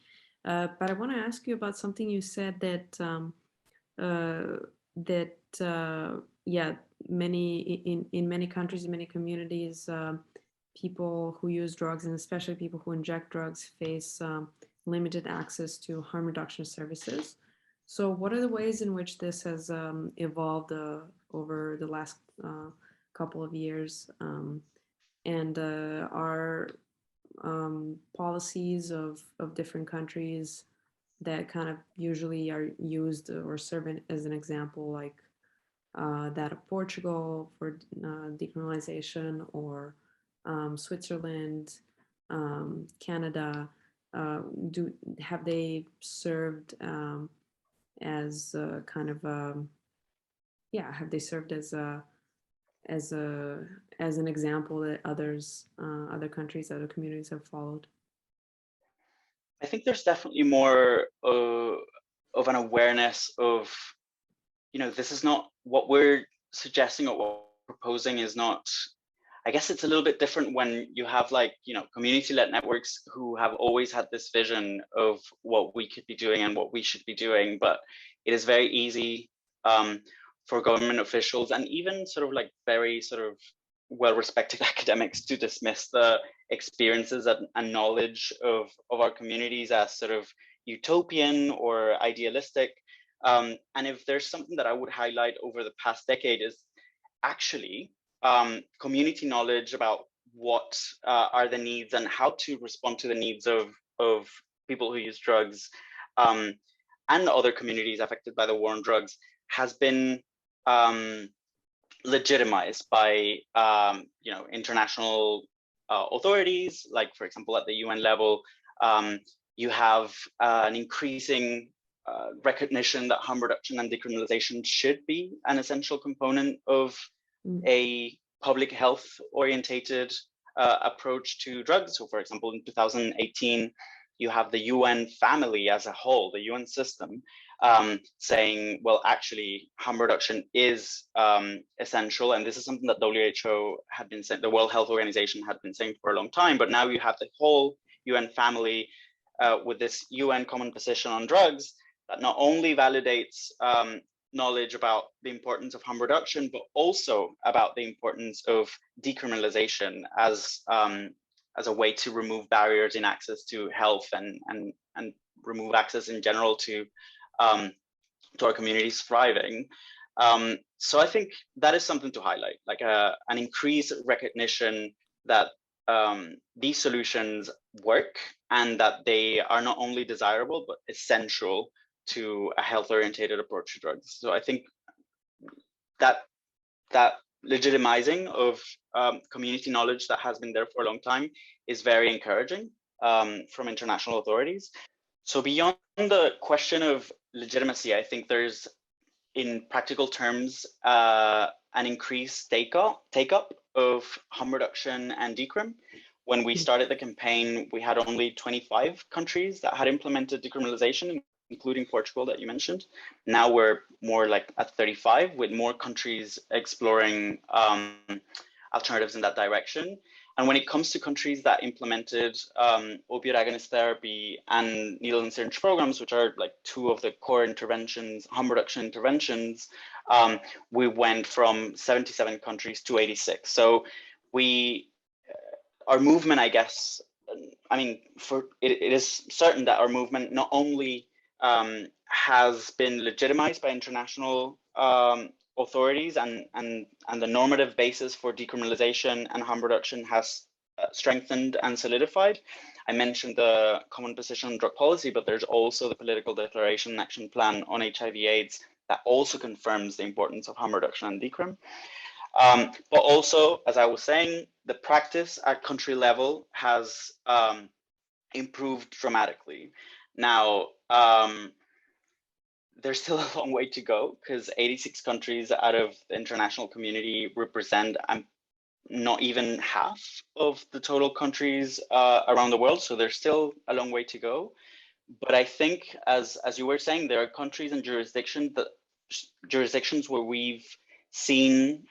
But I want to ask you about something you said that in many countries, in many communities, people who use drugs, and especially people who inject drugs, face limited access to harm reduction services. So what are the ways in which this has evolved over the last couple of years? And are policies of different countries that kind of usually are used or serve as an example, like that of Portugal for decriminalisation, or Switzerland, Canada, have they served as kind of have they served as as an example that other countries, other communities have followed?
I think there's definitely more of an awareness of, this is not what we're suggesting or what we're proposing is not. I guess it's a little bit different when you have community-led networks who have always had this vision of what we could be doing and what we should be doing, but it is very easy for government officials and even very well-respected academics to dismiss the experiences and knowledge of our communities as sort of utopian or idealistic. And if there's something that I would highlight over the past decade is actually community knowledge about what are the needs and how to respond to the needs of people who use drugs and other communities affected by the war on drugs has been legitimized by international authorities, like for example at the UN level. You have an increasing recognition that harm reduction and decriminalization should be an essential component of a public health orientated approach to drugs. So for example, in 2018, you have the UN family as a whole, the UN system, saying, well, actually, harm reduction is essential. And this is something that WHO had been saying, the World Health Organization had been saying for a long time. But now you have the whole UN family with this UN common position on drugs that not only validates knowledge about the importance of harm reduction, but also about the importance of decriminalization as a way to remove barriers in access to health and remove access in general to our communities thriving. So I think that is something to highlight, like an increased recognition that these solutions work and that they are not only desirable, but essential to a health-oriented approach to drugs. So I think that legitimizing of community knowledge that has been there for a long time is very encouraging from international authorities. So beyond the question of legitimacy, I think there's, in practical terms, an increased take-up of harm reduction and decrim. When we started the campaign, we had only 25 countries that had implemented decriminalization, including Portugal that you mentioned. Now we're more like at 35, with more countries exploring alternatives in that direction. And when it comes to countries that implemented opioid agonist therapy and needle and syringe programs, which are like two of the core interventions, harm reduction interventions, we went from 77 countries to 86. So our movement, I guess, I mean, it is certain that our movement not only has been legitimized by international authorities and the normative basis for decriminalization and harm reduction has strengthened and solidified. I mentioned the common position on drug policy, but there's also the political declaration and action plan on HIV/AIDS that also confirms the importance of harm reduction and decrim. But also, as I was saying, the practice at country level has improved dramatically. Now, there's still a long way to go because 86 countries out of the international community represent not even half of the total countries around the world. So there's still a long way to go. But I think, as you were saying, there are countries and jurisdictions where we've seen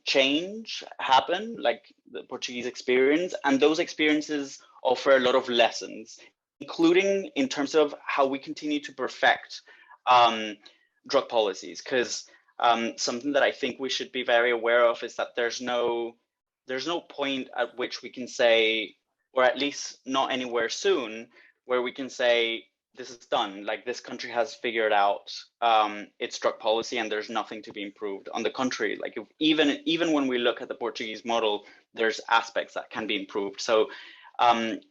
change happen, like the Portuguese experience, and those experiences offer a lot of lessons, including in terms of how we continue to perfect drug policies, because something that I think we should be very aware of is that there's no point at which we can say, or at least not anywhere soon, where we can say this is done, like this country has figured out its drug policy and there's nothing to be improved. On the contrary, like even when we look at the Portuguese model, there's aspects that can be improved. So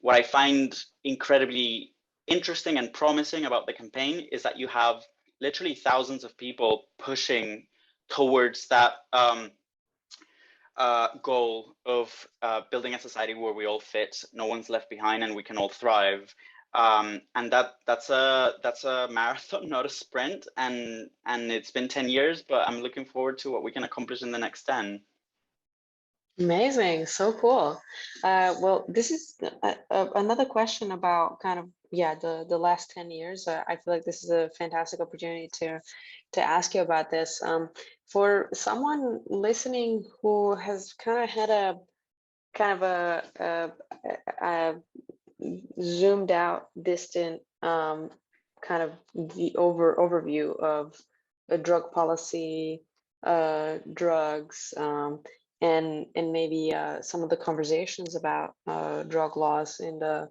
what I find incredibly interesting and promising about the campaign is that you have literally thousands of people pushing towards that goal of building a society where we all fit, no one's left behind, and we can all thrive. And that's a marathon, not a sprint. And it's been 10 years, but I'm looking forward to what we can accomplish in the next 10.
Amazing, so cool. Well, this is another question about kind of, yeah, the last 10 years. I feel like this is a fantastic opportunity to ask you about this. For someone listening who has kind of had a kind of a zoomed out, distant kind of the overview of the drug policy, drugs, and maybe some of the conversations about drug laws in the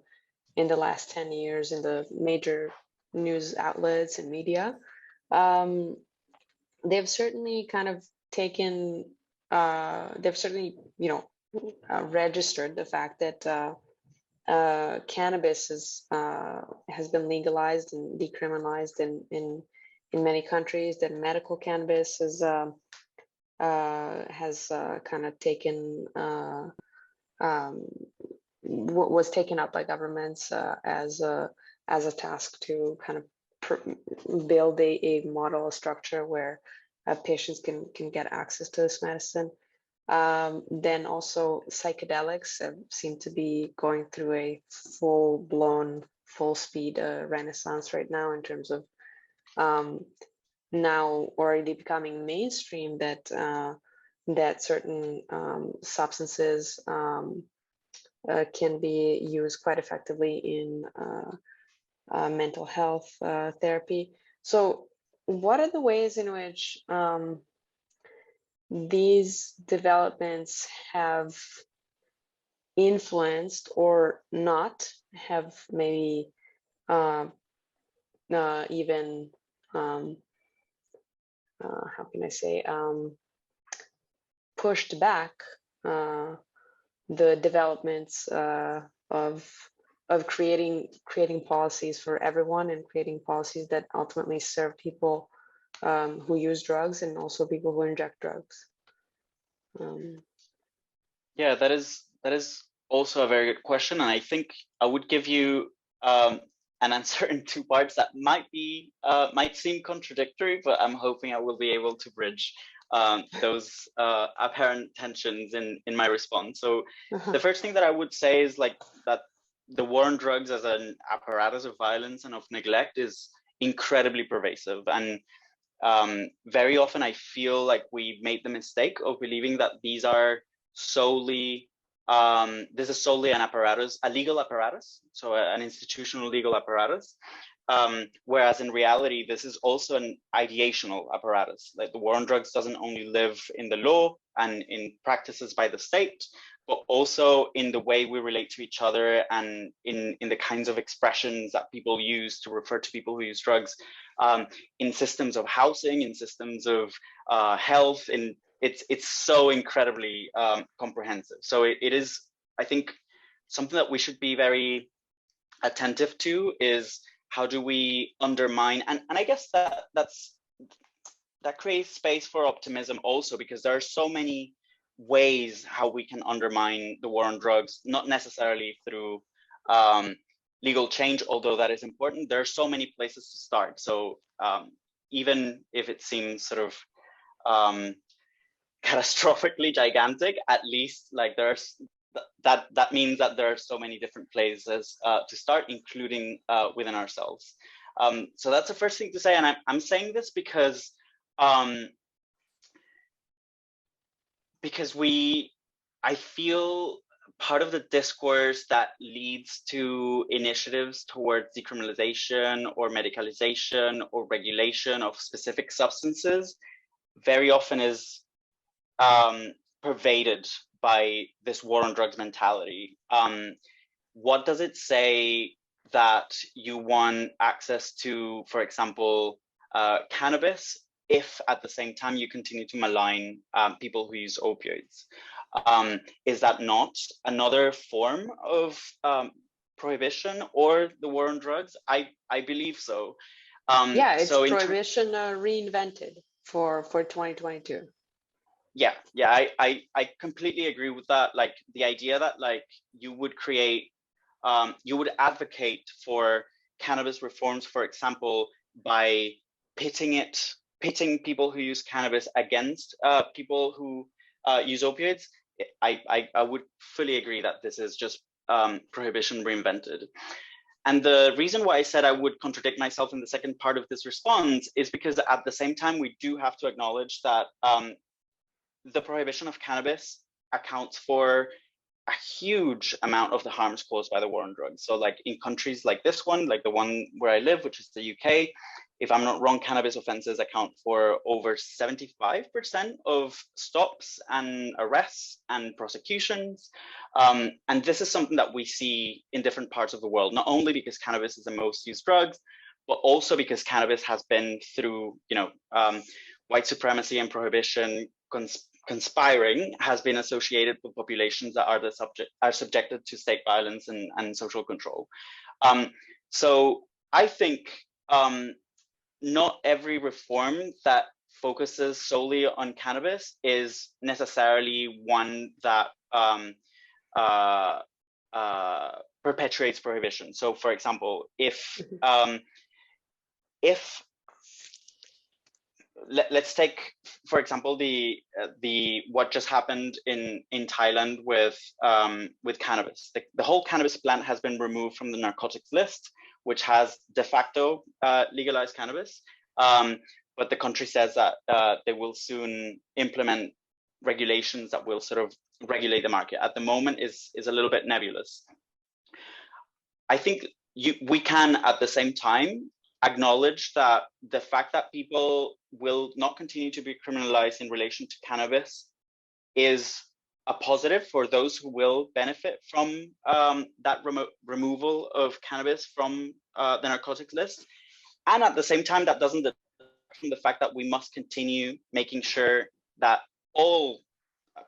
last 10 years in the major news outlets and media. They've certainly kind of taken, they've certainly, registered the fact that cannabis has been legalized and decriminalized in many countries. That medical cannabis has kind of taken was taken up by governments as a task to kind of build a model, a structure where patients can get access to this medicine. Then also psychedelics seem to be going through a full-blown, full-speed renaissance right now in terms of now already becoming mainstream that that certain substances can be used quite effectively in mental health therapy. So what are the ways in which these developments have influenced or not, have maybe even how can I say, pushed back the developments of creating policies for everyone and creating policies that ultimately serve people who use drugs and also people who inject drugs.
Yeah, that is also a very good question, and I think I would give you an answer in two parts that might seem contradictory, but I'm hoping I will be able to bridge those apparent tensions in my response. So the first thing that I would say is like that the war on drugs as an apparatus of violence and of neglect is incredibly pervasive, and very often I feel like we made the mistake of believing that these are solely this is solely an apparatus, a legal apparatus, so an institutional legal apparatus, whereas in reality this is also an ideational apparatus. Like the war on drugs doesn't only live in the law and in practices by the state, but also in the way we relate to each other and in the kinds of expressions that people use to refer to people who use drugs, in systems of housing, in systems of health, in it's so incredibly comprehensive. So it is, I think, something that we should be very attentive to is how do we undermine, and I guess that creates space for optimism also, because there are so many ways how we can undermine the war on drugs, not necessarily through legal change, although that is important. There are so many places to start. So even if it seems sort of catastrophically gigantic, at least like there's that means that there are so many different places to start, including within ourselves. So that's the first thing to say, and I'm saying this because I feel part of the discourse that leads to initiatives towards decriminalization or medicalization or regulation of specific substances very often is pervaded by this war on drugs mentality. What does it say that you want access to, for example, cannabis, if at the same time you continue to malign people who use opioids? Is that not another form of prohibition or the war on drugs? I believe so.
Yeah, it's so prohibition reinvented for 2022.
Yeah, I completely agree with that. Like the idea that like you would create, you would advocate for cannabis reforms, for example, by pitting people who use cannabis against people who use opioids I would fully agree that this is just prohibition reinvented. And the reason why I said I would contradict myself in the second part of this response is because at the same time, we do have to acknowledge that the prohibition of cannabis accounts for a huge amount of the harms caused by the war on drugs. So like in countries like this one, like the one where I live, which is the UK, if I'm not wrong, cannabis offenses account for over 75% of stops and arrests and prosecutions. And this is something that we see in different parts of the world, not only because cannabis is the most used drug, but also because cannabis has been through, white supremacy and prohibition conspiring has been associated with populations that are subjected to state violence and social control. So I think not every reform that focuses solely on cannabis is necessarily one that perpetuates prohibition. So, for example, if let's take, for example, the what just happened in Thailand with cannabis. The whole cannabis plant has been removed from the narcotics list, which has de facto legalized cannabis. But the country says that they will soon implement regulations that will sort of regulate the market. At the moment, is a little bit nebulous. I think we can at the same time acknowledge that the fact that people will not continue to be criminalized in relation to cannabis is a positive for those who will benefit from that removal of cannabis from the narcotics list. And at the same time, that doesn't detract from the fact that we must continue making sure that all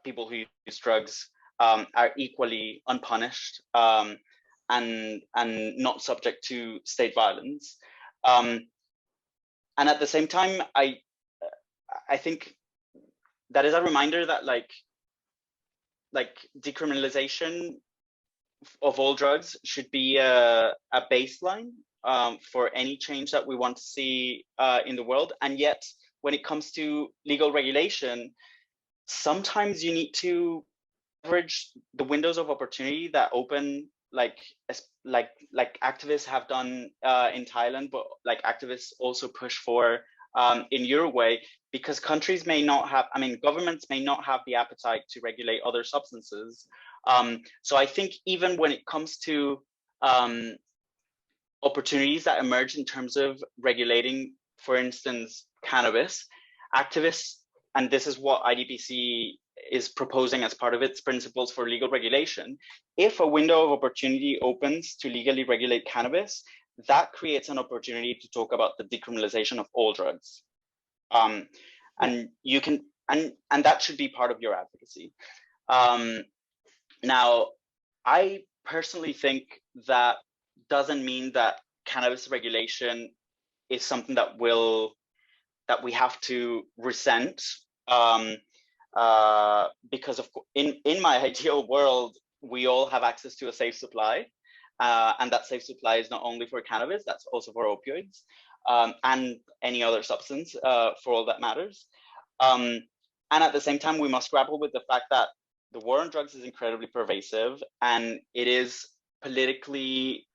people who use drugs are equally unpunished and not subject to state violence. And at the same time, I think that is a reminder that like decriminalization of all drugs should be a baseline for any change that we want to see in the world. And yet, when it comes to legal regulation, sometimes you need to leverage the windows of opportunity that open, like activists have done in Thailand, but like activists also push for in Uruguay, because countries may not have, governments may not have the appetite to regulate other substances. So I think even when it comes to opportunities that emerge in terms of regulating, for instance, cannabis, activists, and this is what IDPC is proposing as part of its principles for legal regulation, if a window of opportunity opens to legally regulate cannabis, that creates an opportunity to talk about the decriminalization of all drugs. And you can, and that should be part of your advocacy. Now, I personally think that doesn't mean that cannabis regulation is something that we have to resent. Because in my ideal world, we all have access to a safe supply, and that safe supply is not only for cannabis, that's also for opioids and any other substance for all that matters. And at the same time, we must grapple with the fact that the war on drugs is incredibly pervasive, and it is politically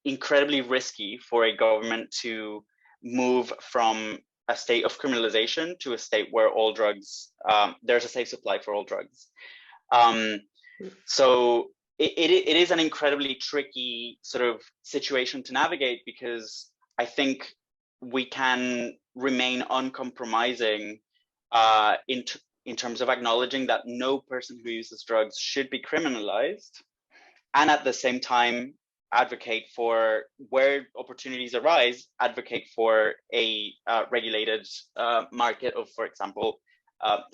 incredibly risky for a government to move from a state of criminalization to a state where all drugs, there's a safe supply for all drugs. So it is an incredibly tricky sort of situation to navigate, because I think we can remain uncompromising in terms of acknowledging that no person who uses drugs should be criminalized, and at the same time advocate for, where opportunities arise, advocate for a regulated market of, for example,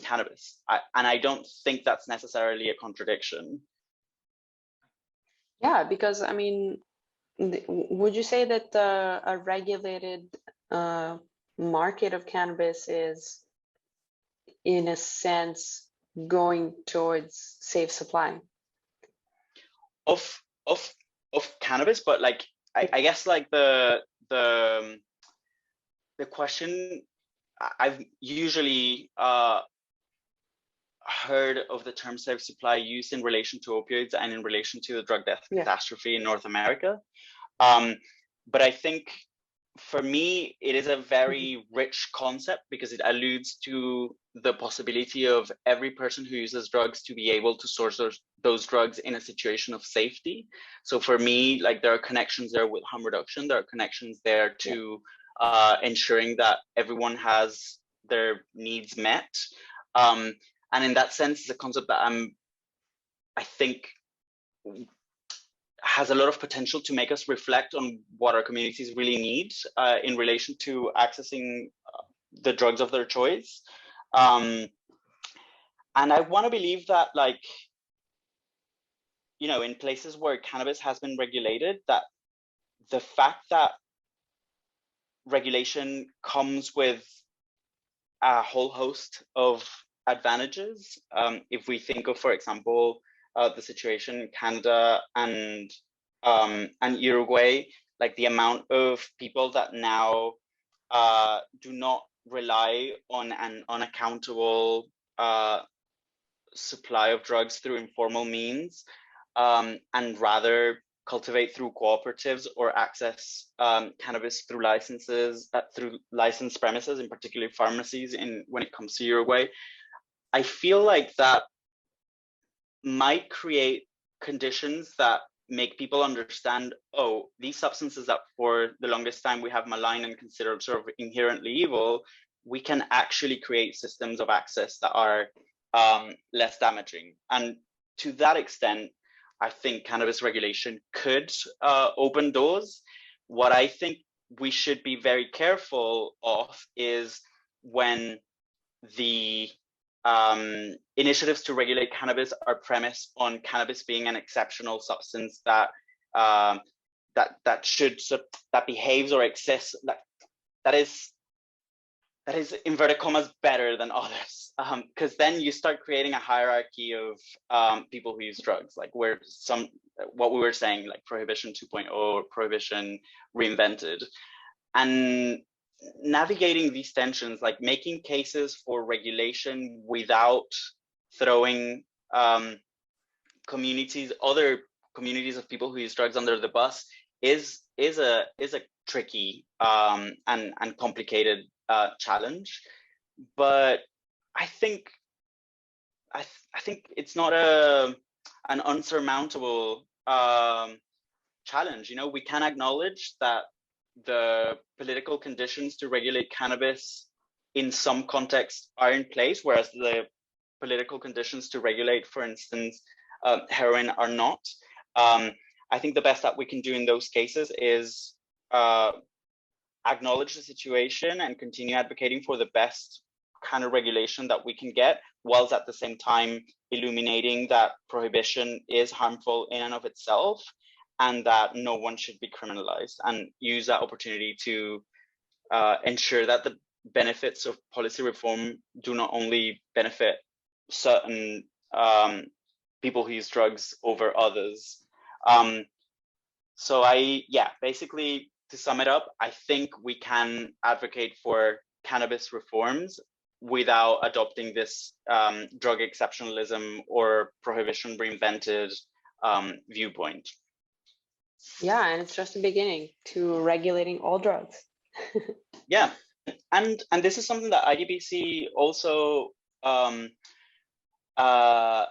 cannabis. And I don't think that's necessarily a contradiction.
Yeah, because I mean, would you say that a regulated market of cannabis is, in a sense, going towards safe supply
of cannabis? But like, I guess like the question I've usually heard of the term safe supply used in relation to opioids and in relation to the drug death catastrophe in North America. But I think for me, it is a very rich concept because it alludes to the possibility of every person who uses drugs to be able to source those drugs in a situation of safety. So for me, like, there are connections there with harm reduction. There are connections there to ensuring that everyone has their needs met. And in that sense, it's a concept that I think has a lot of potential to make us reflect on what our communities really need in relation to accessing the drugs of their choice. And I want to believe that, like, you know, in places where cannabis has been regulated, that the fact that regulation comes with a whole host of advantages. If we think of, for example, the situation in Canada and Uruguay, like the amount of people that now do not rely on an unaccountable supply of drugs through informal means, and rather cultivate through cooperatives or access cannabis through licenses, through licensed premises, in particular pharmacies when it comes to Uruguay. I feel like that might create conditions that make people understand, oh, these substances that for the longest time we have maligned and considered sort of inherently evil, we can actually create systems of access that are less damaging. And to that extent, I think cannabis regulation could open doors. What I think we should be very careful of is when the initiatives to regulate cannabis are premised on cannabis being an exceptional substance that behaves or exists, that is inverted commas better than others, because then you start creating a hierarchy of people who use drugs, like what we were saying, like prohibition 2.0 or prohibition reinvented, and navigating these tensions, like making cases for regulation without throwing other communities of people who use drugs under the bus is a tricky and complicated challenge. But I think it's not an unsurmountable challenge. You know, we can acknowledge that the political conditions to regulate cannabis in some contexts are in place, whereas the political conditions to regulate, for instance, heroin are not. I think the best that we can do in those cases is acknowledge the situation and continue advocating for the best kind of regulation that we can get, whilst at the same time illuminating that prohibition is harmful in and of itself, and that no one should be criminalized, and use that opportunity to ensure that the benefits of policy reform do not only benefit certain people who use drugs over others. So basically, to sum it up, I think we can advocate for cannabis reforms without adopting this drug exceptionalism or prohibition reinvented viewpoint.
Yeah, and it's just a beginning to regulating all drugs.
Yeah, and this is something that IDPC also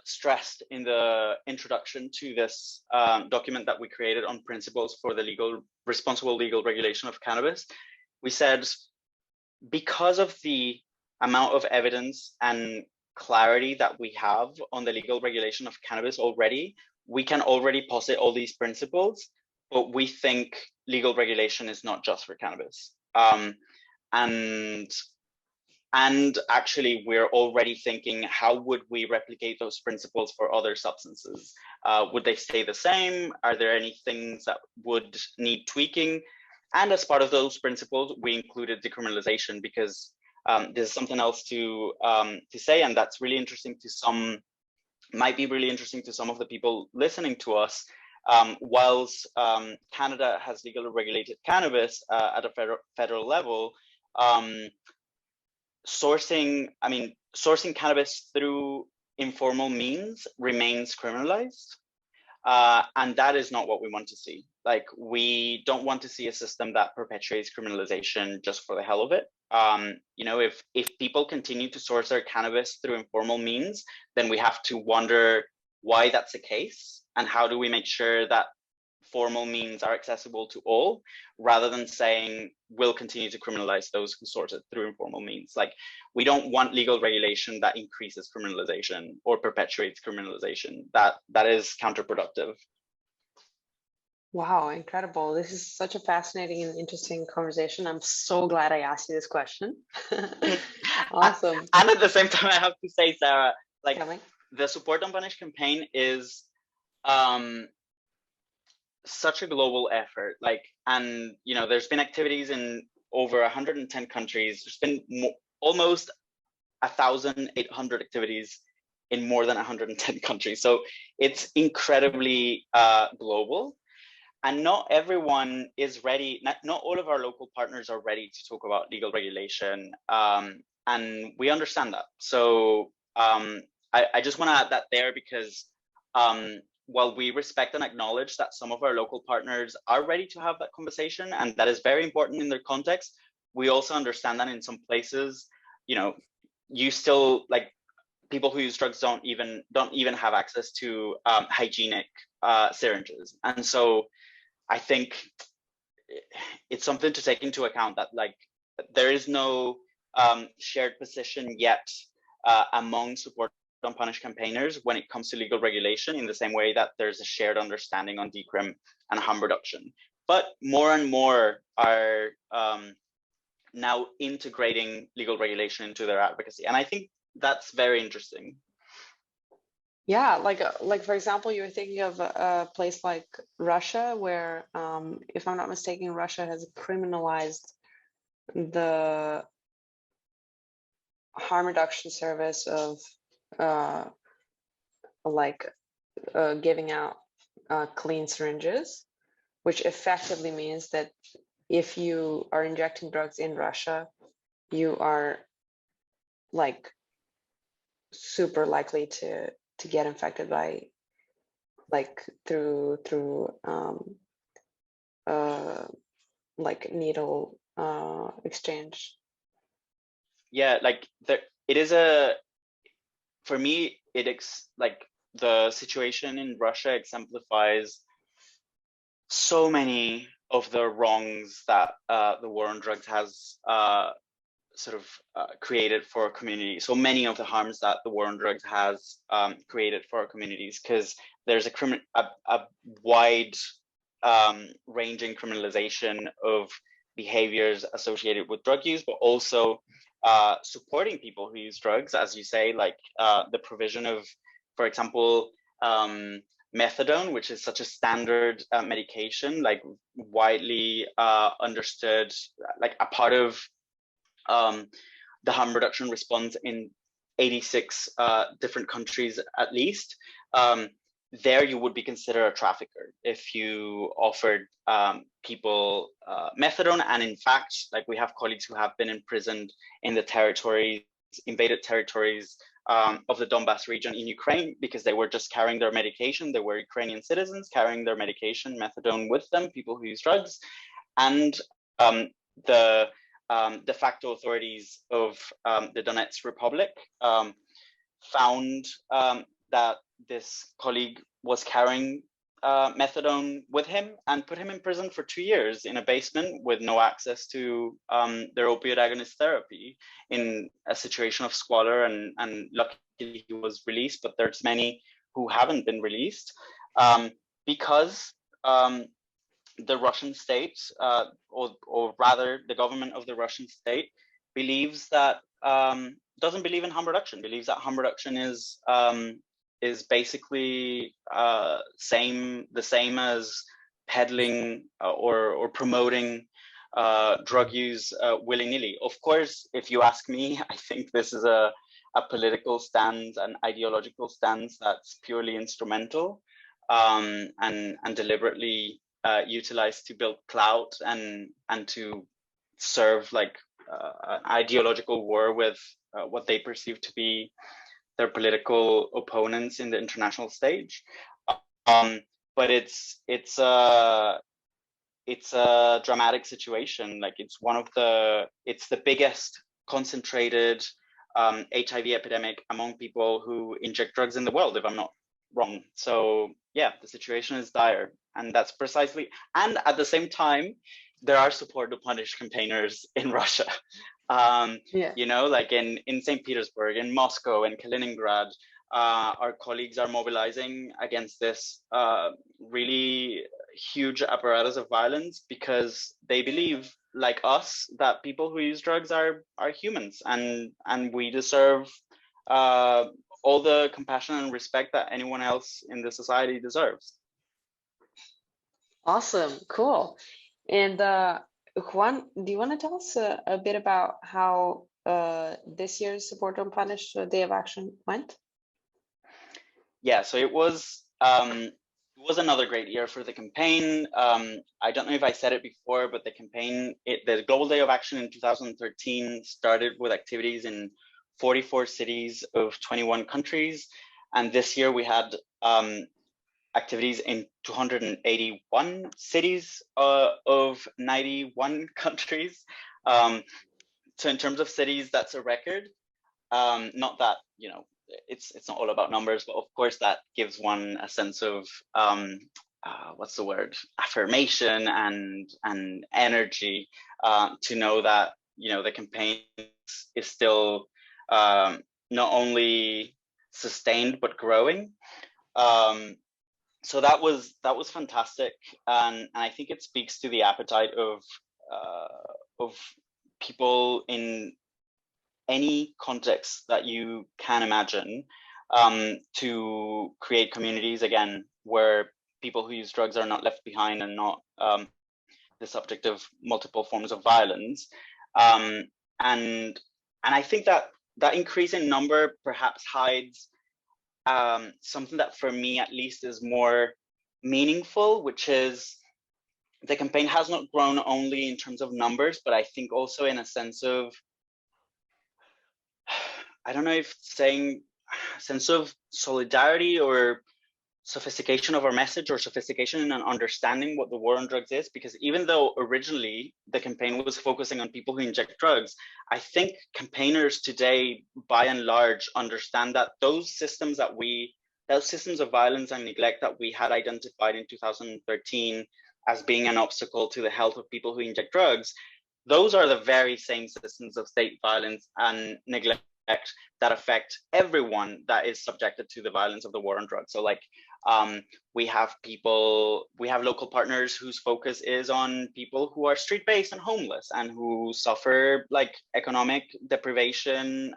stressed in the introduction to this document that we created on principles for the responsible legal regulation of cannabis. We said, because of the amount of evidence and clarity that we have on the legal regulation of cannabis already, we can already posit all these principles, but we think legal regulation is not just for cannabis. And actually, we're already thinking, how would we replicate those principles for other substances? Would they stay the same? Are there any things that would need tweaking? And as part of those principles, we included decriminalisation, because there's something else to say, and that's really interesting to might be really interesting to some of the people listening to us. Whilst Canada has legally regulated cannabis at a federal level, sourcing cannabis through informal means remains criminalized. And that is not what we want to see. Like, we don't want to see a system that perpetuates criminalization just for the hell of it. You know, if people continue to source their cannabis through informal means, then we have to wonder why that's the case, and how do we make sure that formal means are accessible to all, rather than saying we'll continue to criminalize those who source it through informal means. Like, we don't want legal regulation that increases criminalization or perpetuates criminalization. That is counterproductive.
Wow, incredible. This is such a fascinating and interesting conversation. I'm so glad I asked you this question. Awesome.
And at the same time, I have to say, Sarah, like, the Support Don't Punish campaign is such a global effort. Like, and you know, there's been activities in over 110 countries. There's been almost 1,800 activities in more than 110 countries. So it's incredibly global. And not everyone is ready. Not all of our local partners are ready to talk about legal regulation. And we understand that. So I just want to add that there, because while we respect and acknowledge that some of our local partners are ready to have that conversation, and that is very important in their context, we also understand that in some places, you know, you still, like, people who use drugs don't even have access to hygienic syringes. And so I think it's something to take into account, that like there is no shared position yet among Support Don't Punish campaigners when it comes to legal regulation, in the same way that there's a shared understanding on decrim and harm reduction. But more and more are now integrating legal regulation into their advocacy. And I think that's very interesting.
Yeah, like for example, you're thinking of a place like Russia, where, if I'm not mistaken, Russia has criminalized the harm reduction service of giving out clean syringes, which effectively means that if you are injecting drugs in Russia, you are like super likely to get infected by, like, through like needle exchange.
Yeah, like it is for me, like the situation in Russia exemplifies so many of the wrongs that the war on drugs has created for our community. So many of the harms that the war on drugs has created for our communities, because there's a wide ranging criminalization of behaviors associated with drug use, but also supporting people who use drugs, as you say, like the provision of, for example, methadone, which is such a standard medication, like widely understood, like a part of the harm reduction response in 86 different countries at least. There you would be considered a trafficker if you offered people methadone. And in fact, like, we have colleagues who have been imprisoned in the invaded territories of the Donbass region in Ukraine, because they were just carrying their medication. They were Ukrainian citizens carrying their medication, methadone, with them, people who use drugs. And the de facto authorities of the Donetsk Republic found that this colleague was carrying methadone with him, and put him in prison for 2 years in a basement with no access to their opioid agonist therapy, in a situation of squalor. And luckily he was released, but there's many who haven't been released because the Russian state, or rather the government of the Russian state, believes that doesn't believe in harm reduction, believes that harm reduction is basically the same as peddling or promoting drug use willy-nilly. Of course, if you ask me, I think this is a political stance, an ideological stance that's purely instrumental and deliberately utilized to build clout and to serve like an ideological war with what they perceive to be their political opponents in the international stage. But it's a dramatic situation. Like it's the biggest concentrated HIV epidemic among people who inject drugs in the world, if I'm not wrong. So yeah, the situation is dire, and that's precisely. And at the same time, there are support to punish campaigners in Russia. You know, like in St. Petersburg, in Moscow, in Kaliningrad, our colleagues are mobilizing against this really huge apparatus of violence because they believe, like us, that people who use drugs are humans, and we deserve all the compassion and respect that anyone else in the society deserves.
Awesome, cool. And Juan, do you want to tell us a bit about how this year's Support Don't Punish Day of Action went?
Yeah, so it was another great year for the campaign. I don't know if I said it before, but the campaign, the Global Day of Action in 2013 started with activities in 44 cities of 21 countries. And this year we had activities in 281 cities of 91 countries. So in terms of cities, that's a record. Not that, you know, it's not all about numbers, but of course that gives one a sense of what's the word, affirmation and energy to know that, you know, the campaign is still not only sustained but growing. So that was fantastic, and I think it speaks to the appetite of people in any context that you can imagine to create communities again where people who use drugs are not left behind and not the subject of multiple forms of violence. And I think that increase in number perhaps hides something that for me at least is more meaningful, which is the campaign has not grown only in terms of numbers, but I think also in a sense of, I don't know if saying sense of solidarity or sophistication of our message or sophistication in understanding what the war on drugs is, because even though originally the campaign was focusing on people who inject drugs, I think campaigners today, by and large, understand that those systems of violence and neglect that we had identified in 2013 as being an obstacle to the health of people who inject drugs, those are the very same systems of state violence and neglect that affect everyone that is subjected to the violence of the war on drugs. So like we have local partners whose focus is on people who are street-based and homeless and who suffer like economic deprivation,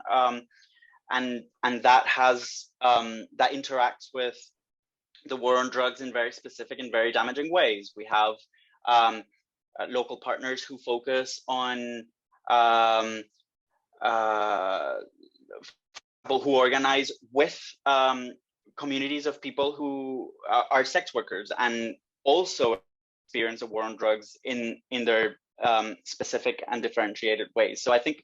and that has that interacts with the war on drugs in very specific and very damaging ways. We have local partners who focus on people who organize with communities of people who are sex workers and also experience a war on drugs in their specific and differentiated ways. So I think,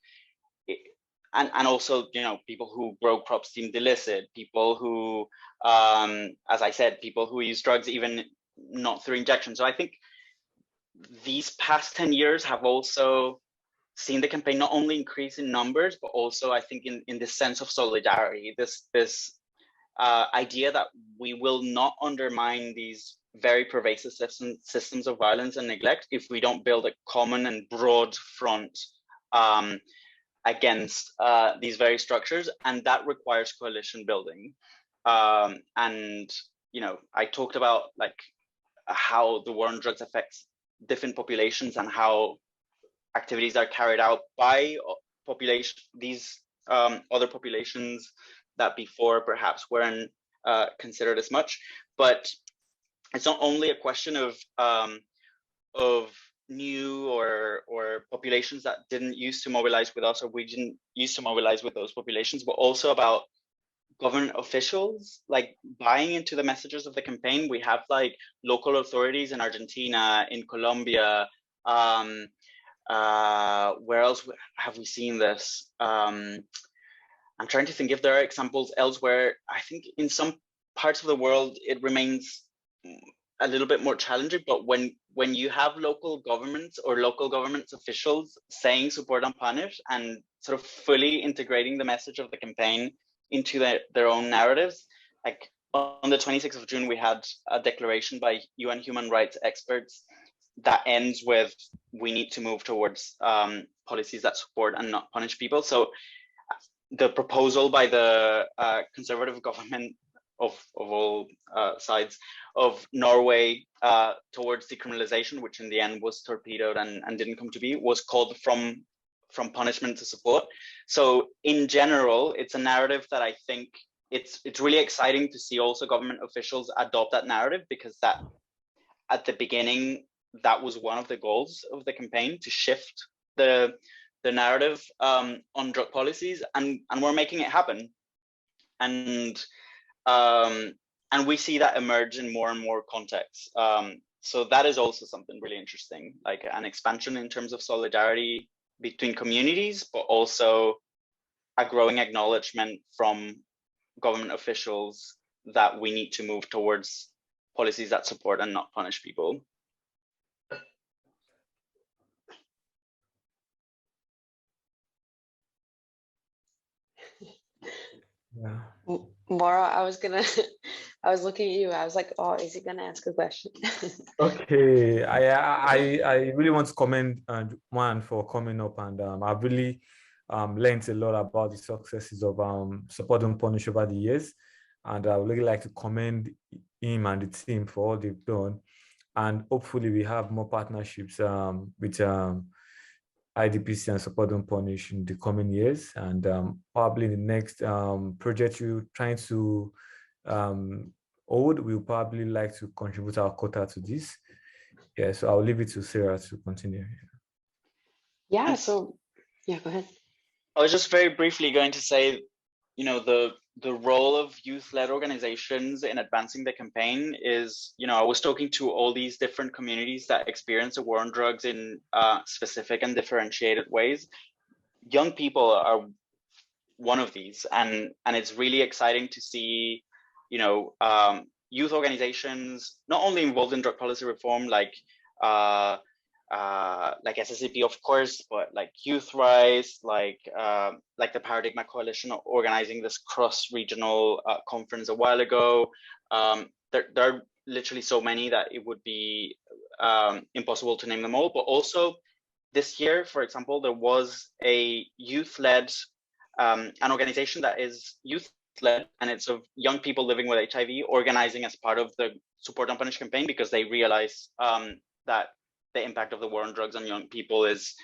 and also, you know, people who grow crops deemed illicit, people who, as I said, people who use drugs even not through injection. So I think these past 10 years have also seen the campaign not only increase in numbers, but also I think in this sense of solidarity, this idea that we will not undermine these very pervasive systems of violence and neglect if we don't build a common and broad front against these very structures, and that requires coalition building. And you know, I talked about like how the war on drugs affects different populations and how activities are carried out by these other populations that before perhaps weren't considered as much. But it's not only a question of new or populations that didn't used to mobilize with us, or we didn't used to mobilize with those populations, but also about government officials like buying into the messages of the campaign. We have like local authorities in Argentina, in Colombia, where else have we seen this? And I'm trying to think if there are examples elsewhere. I think in some parts of the world, it remains a little bit more challenging, but when you have local governments or local governments officials saying support and punish and sort of fully integrating the message of the campaign into their own narratives, like on the 26th of June, we had a declaration by UN human rights experts that ends with, we need to move towards policies that support and not punish people. So the proposal by the conservative government of all sides of Norway towards decriminalisation, which in the end was torpedoed and didn't come to be, was called from punishment to support. So in general, it's a narrative that I think it's really exciting to see also government officials adopt that narrative, because that at the beginning, that was one of the goals of the campaign, to shift the narrative on drug policies, and we're making it happen. And we see that emerge in more and more contexts. So that is also something really interesting, like an expansion in terms of solidarity between communities, but also a growing acknowledgement from government officials that we need to move towards policies that support and not punish people.
Yeah.
Maura, I was looking at you. I was like, oh, is he gonna ask a question?
Okay, I really want to commend Juan for coming up, and I've really learned a lot about the successes of support and punish over the years, and I would really like to commend him and the team for all they've done, and hopefully we have more partnerships with IDPC and support and punish in the coming years, and probably the next project you're trying to hold, we'll probably like to contribute our quota to this. Yeah, so I'll leave it to Sarah to continue.
Yeah, so yeah, go ahead.
I was just very briefly going to say, you know, the role of youth-led organizations in advancing the campaign is, you know, I was talking to all these different communities that experience the war on drugs in specific and differentiated ways. Young people are one of these, and it's really exciting to see, you know, youth organizations not only involved in drug policy reform, like SSDP, of course, but like Youth Rise, like the Paradigma Coalition organizing this cross-regional conference a while ago. There are literally so many that it would be impossible to name them all. But also this year, for example, there was a youth-led, an organization that is youth-led, and it's of young people living with HIV organizing as part of the Support and Punish campaign, because they realize that the impact of the war on drugs on young people is,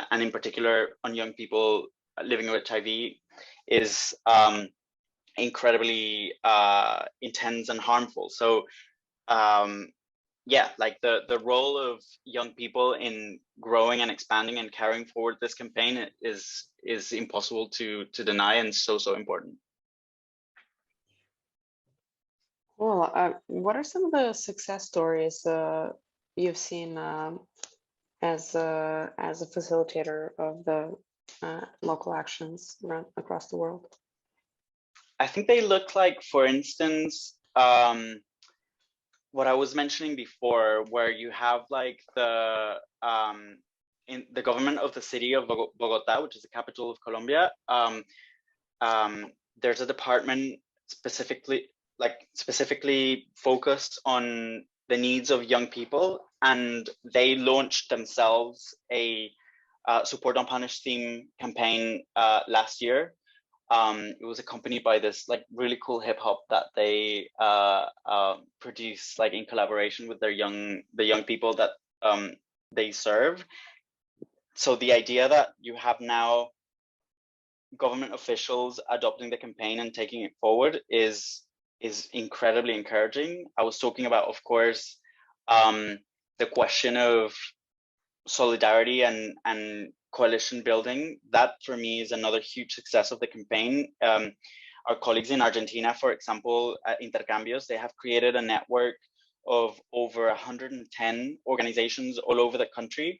and in particular on young people living with HIV, is incredibly intense and harmful. So yeah, like the role of young people in growing and expanding and carrying forward this campaign is impossible to deny, and so important.
Well, what are some of the success stories you've seen as a facilitator of the local actions across the world?
I think they look like, for instance, what I was mentioning before, where you have like in the government of the city of Bogota, which is the capital of Colombia. There's a department specifically focused on the needs of young people, and they launched themselves a Support and Punish theme campaign last year. It was accompanied by this like really cool hip hop that they produce, like in collaboration with the young people that they serve. So the idea that you have now government officials adopting the campaign and taking it forward is incredibly encouraging. I was talking about, of course, the question of solidarity and coalition building. That for me is another huge success of the campaign. Our colleagues in Argentina, for example, at Intercambios, they have created a network of over 110 organizations all over the country,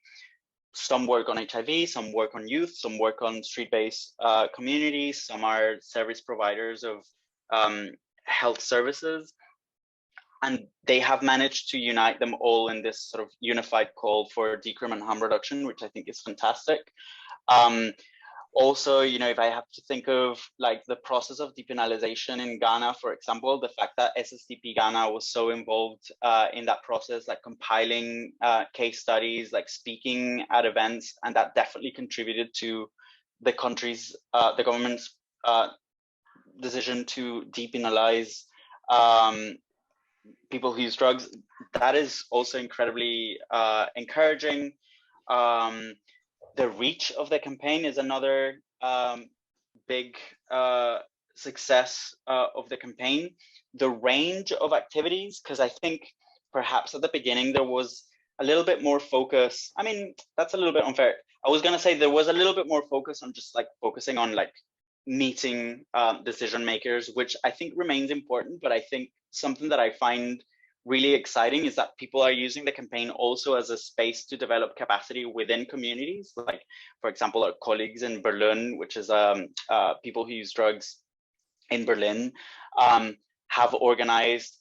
some work on HIV, some work on youth, some work on street-based communities, some are service providers of health services. And they have managed to unite them all in this sort of unified call for decrim and harm reduction, which I think is fantastic. Also, you know, if I have to think of like the process of depenalization in Ghana, for example, the fact that SSDP Ghana was so involved in that process, like compiling case studies, like speaking at events, and that definitely contributed to the country's, the government's decision to depenalize people who use drugs. That is also incredibly encouraging. The reach of the campaign is another big success of the campaign. The range of activities, because I think perhaps at the beginning there was a little bit more focus. I mean, that's a little bit unfair. I was gonna say there was a little bit more focus on just like focusing on like meeting decision makers, which I think remains important, but I think something that I find really exciting is that people are using the campaign also as a space to develop capacity within communities. Like, for example, our colleagues in Berlin, which is people who use drugs in Berlin, have organized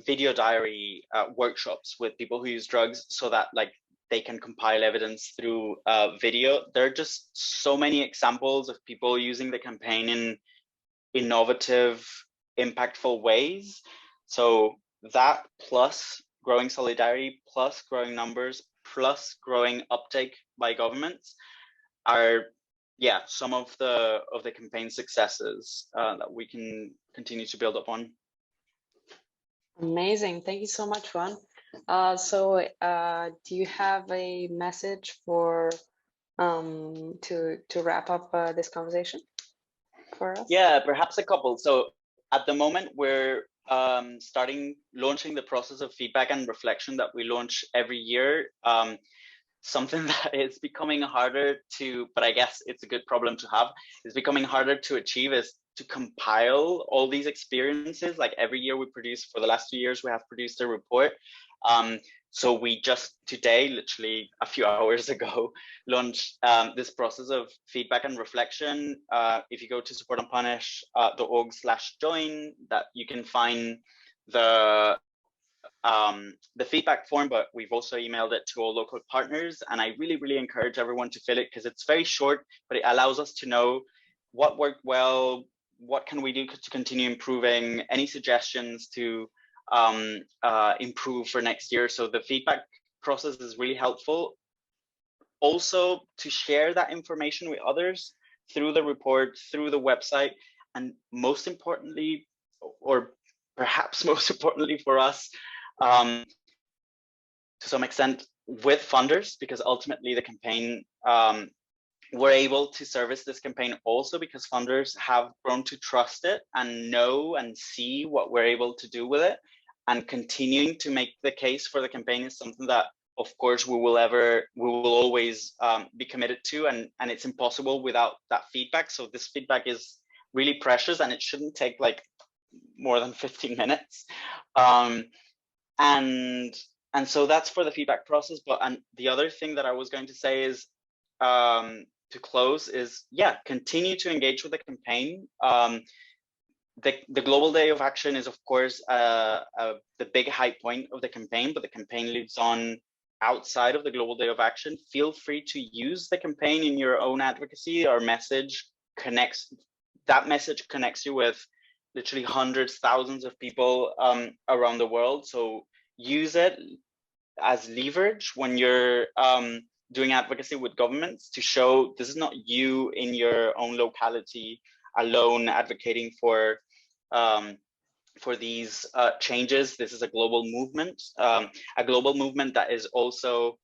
video diary workshops with people who use drugs so that like they can compile evidence through video. There are just so many examples of people using the campaign in innovative, impactful ways. So that plus growing solidarity, plus growing numbers, plus growing uptake by governments are, yeah, some of the campaign successes that we can continue to build upon.
Amazing, thank you so much, Juan. Do you have a message for to wrap up this conversation for us?
Yeah, perhaps a couple. So at the moment, we're launching the process of feedback and reflection that we launch every year. Something that is becoming harder to, but I guess it's a good problem to have, is becoming harder to achieve is to compile all these experiences. Like every year we produce, for the last 2 years, we have produced a report. So we just today, literally a few hours ago, launched this process of feedback and reflection. If you go to supportandpunish.org/join, that you can find the feedback form, but we've also emailed it to all local partners. And I really, really encourage everyone to fill it because it's very short, but it allows us to know what worked well, what can we do to continue improving, any suggestions to improve for next year. So the feedback process is really helpful. Also to share that information with others through the report, through the website, and most importantly, or perhaps most importantly for us, to some extent with funders, because ultimately the campaign, we're able to service this campaign also because funders have grown to trust it and know and see what we're able to do with it. And continuing to make the case for the campaign is something that, of course, we will always be committed to, and it's impossible without that feedback. So this feedback is really precious, and it shouldn't take like more than 15 minutes. And so that's for the feedback process. But the other thing that I was going to say is, to close, is continue to engage with the campaign. The Global Day of Action is, of course, the big high point of the campaign, but the campaign lives on outside of the Global Day of Action. Feel free to use the campaign in your own advocacy. Our message connects you with literally hundreds, thousands of people around the world. So use it as leverage when you're doing advocacy with governments to show this is not you in your own locality alone advocating for these changes. This is a global movement that is also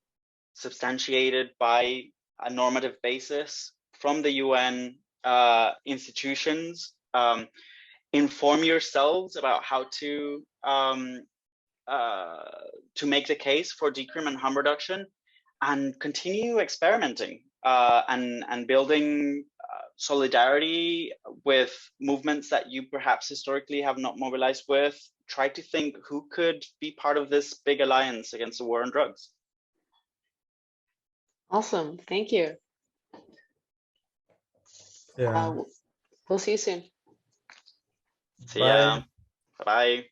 substantiated by a normative basis from the UN institutions. Inform yourselves about how to make the case for decrim and harm reduction, and continue experimenting and building solidarity with movements that you perhaps historically have not mobilized with. Try to think who could be part of this big alliance against the war on drugs.
Awesome. Thank you.
Yeah.
We'll see you soon.
See ya. Bye.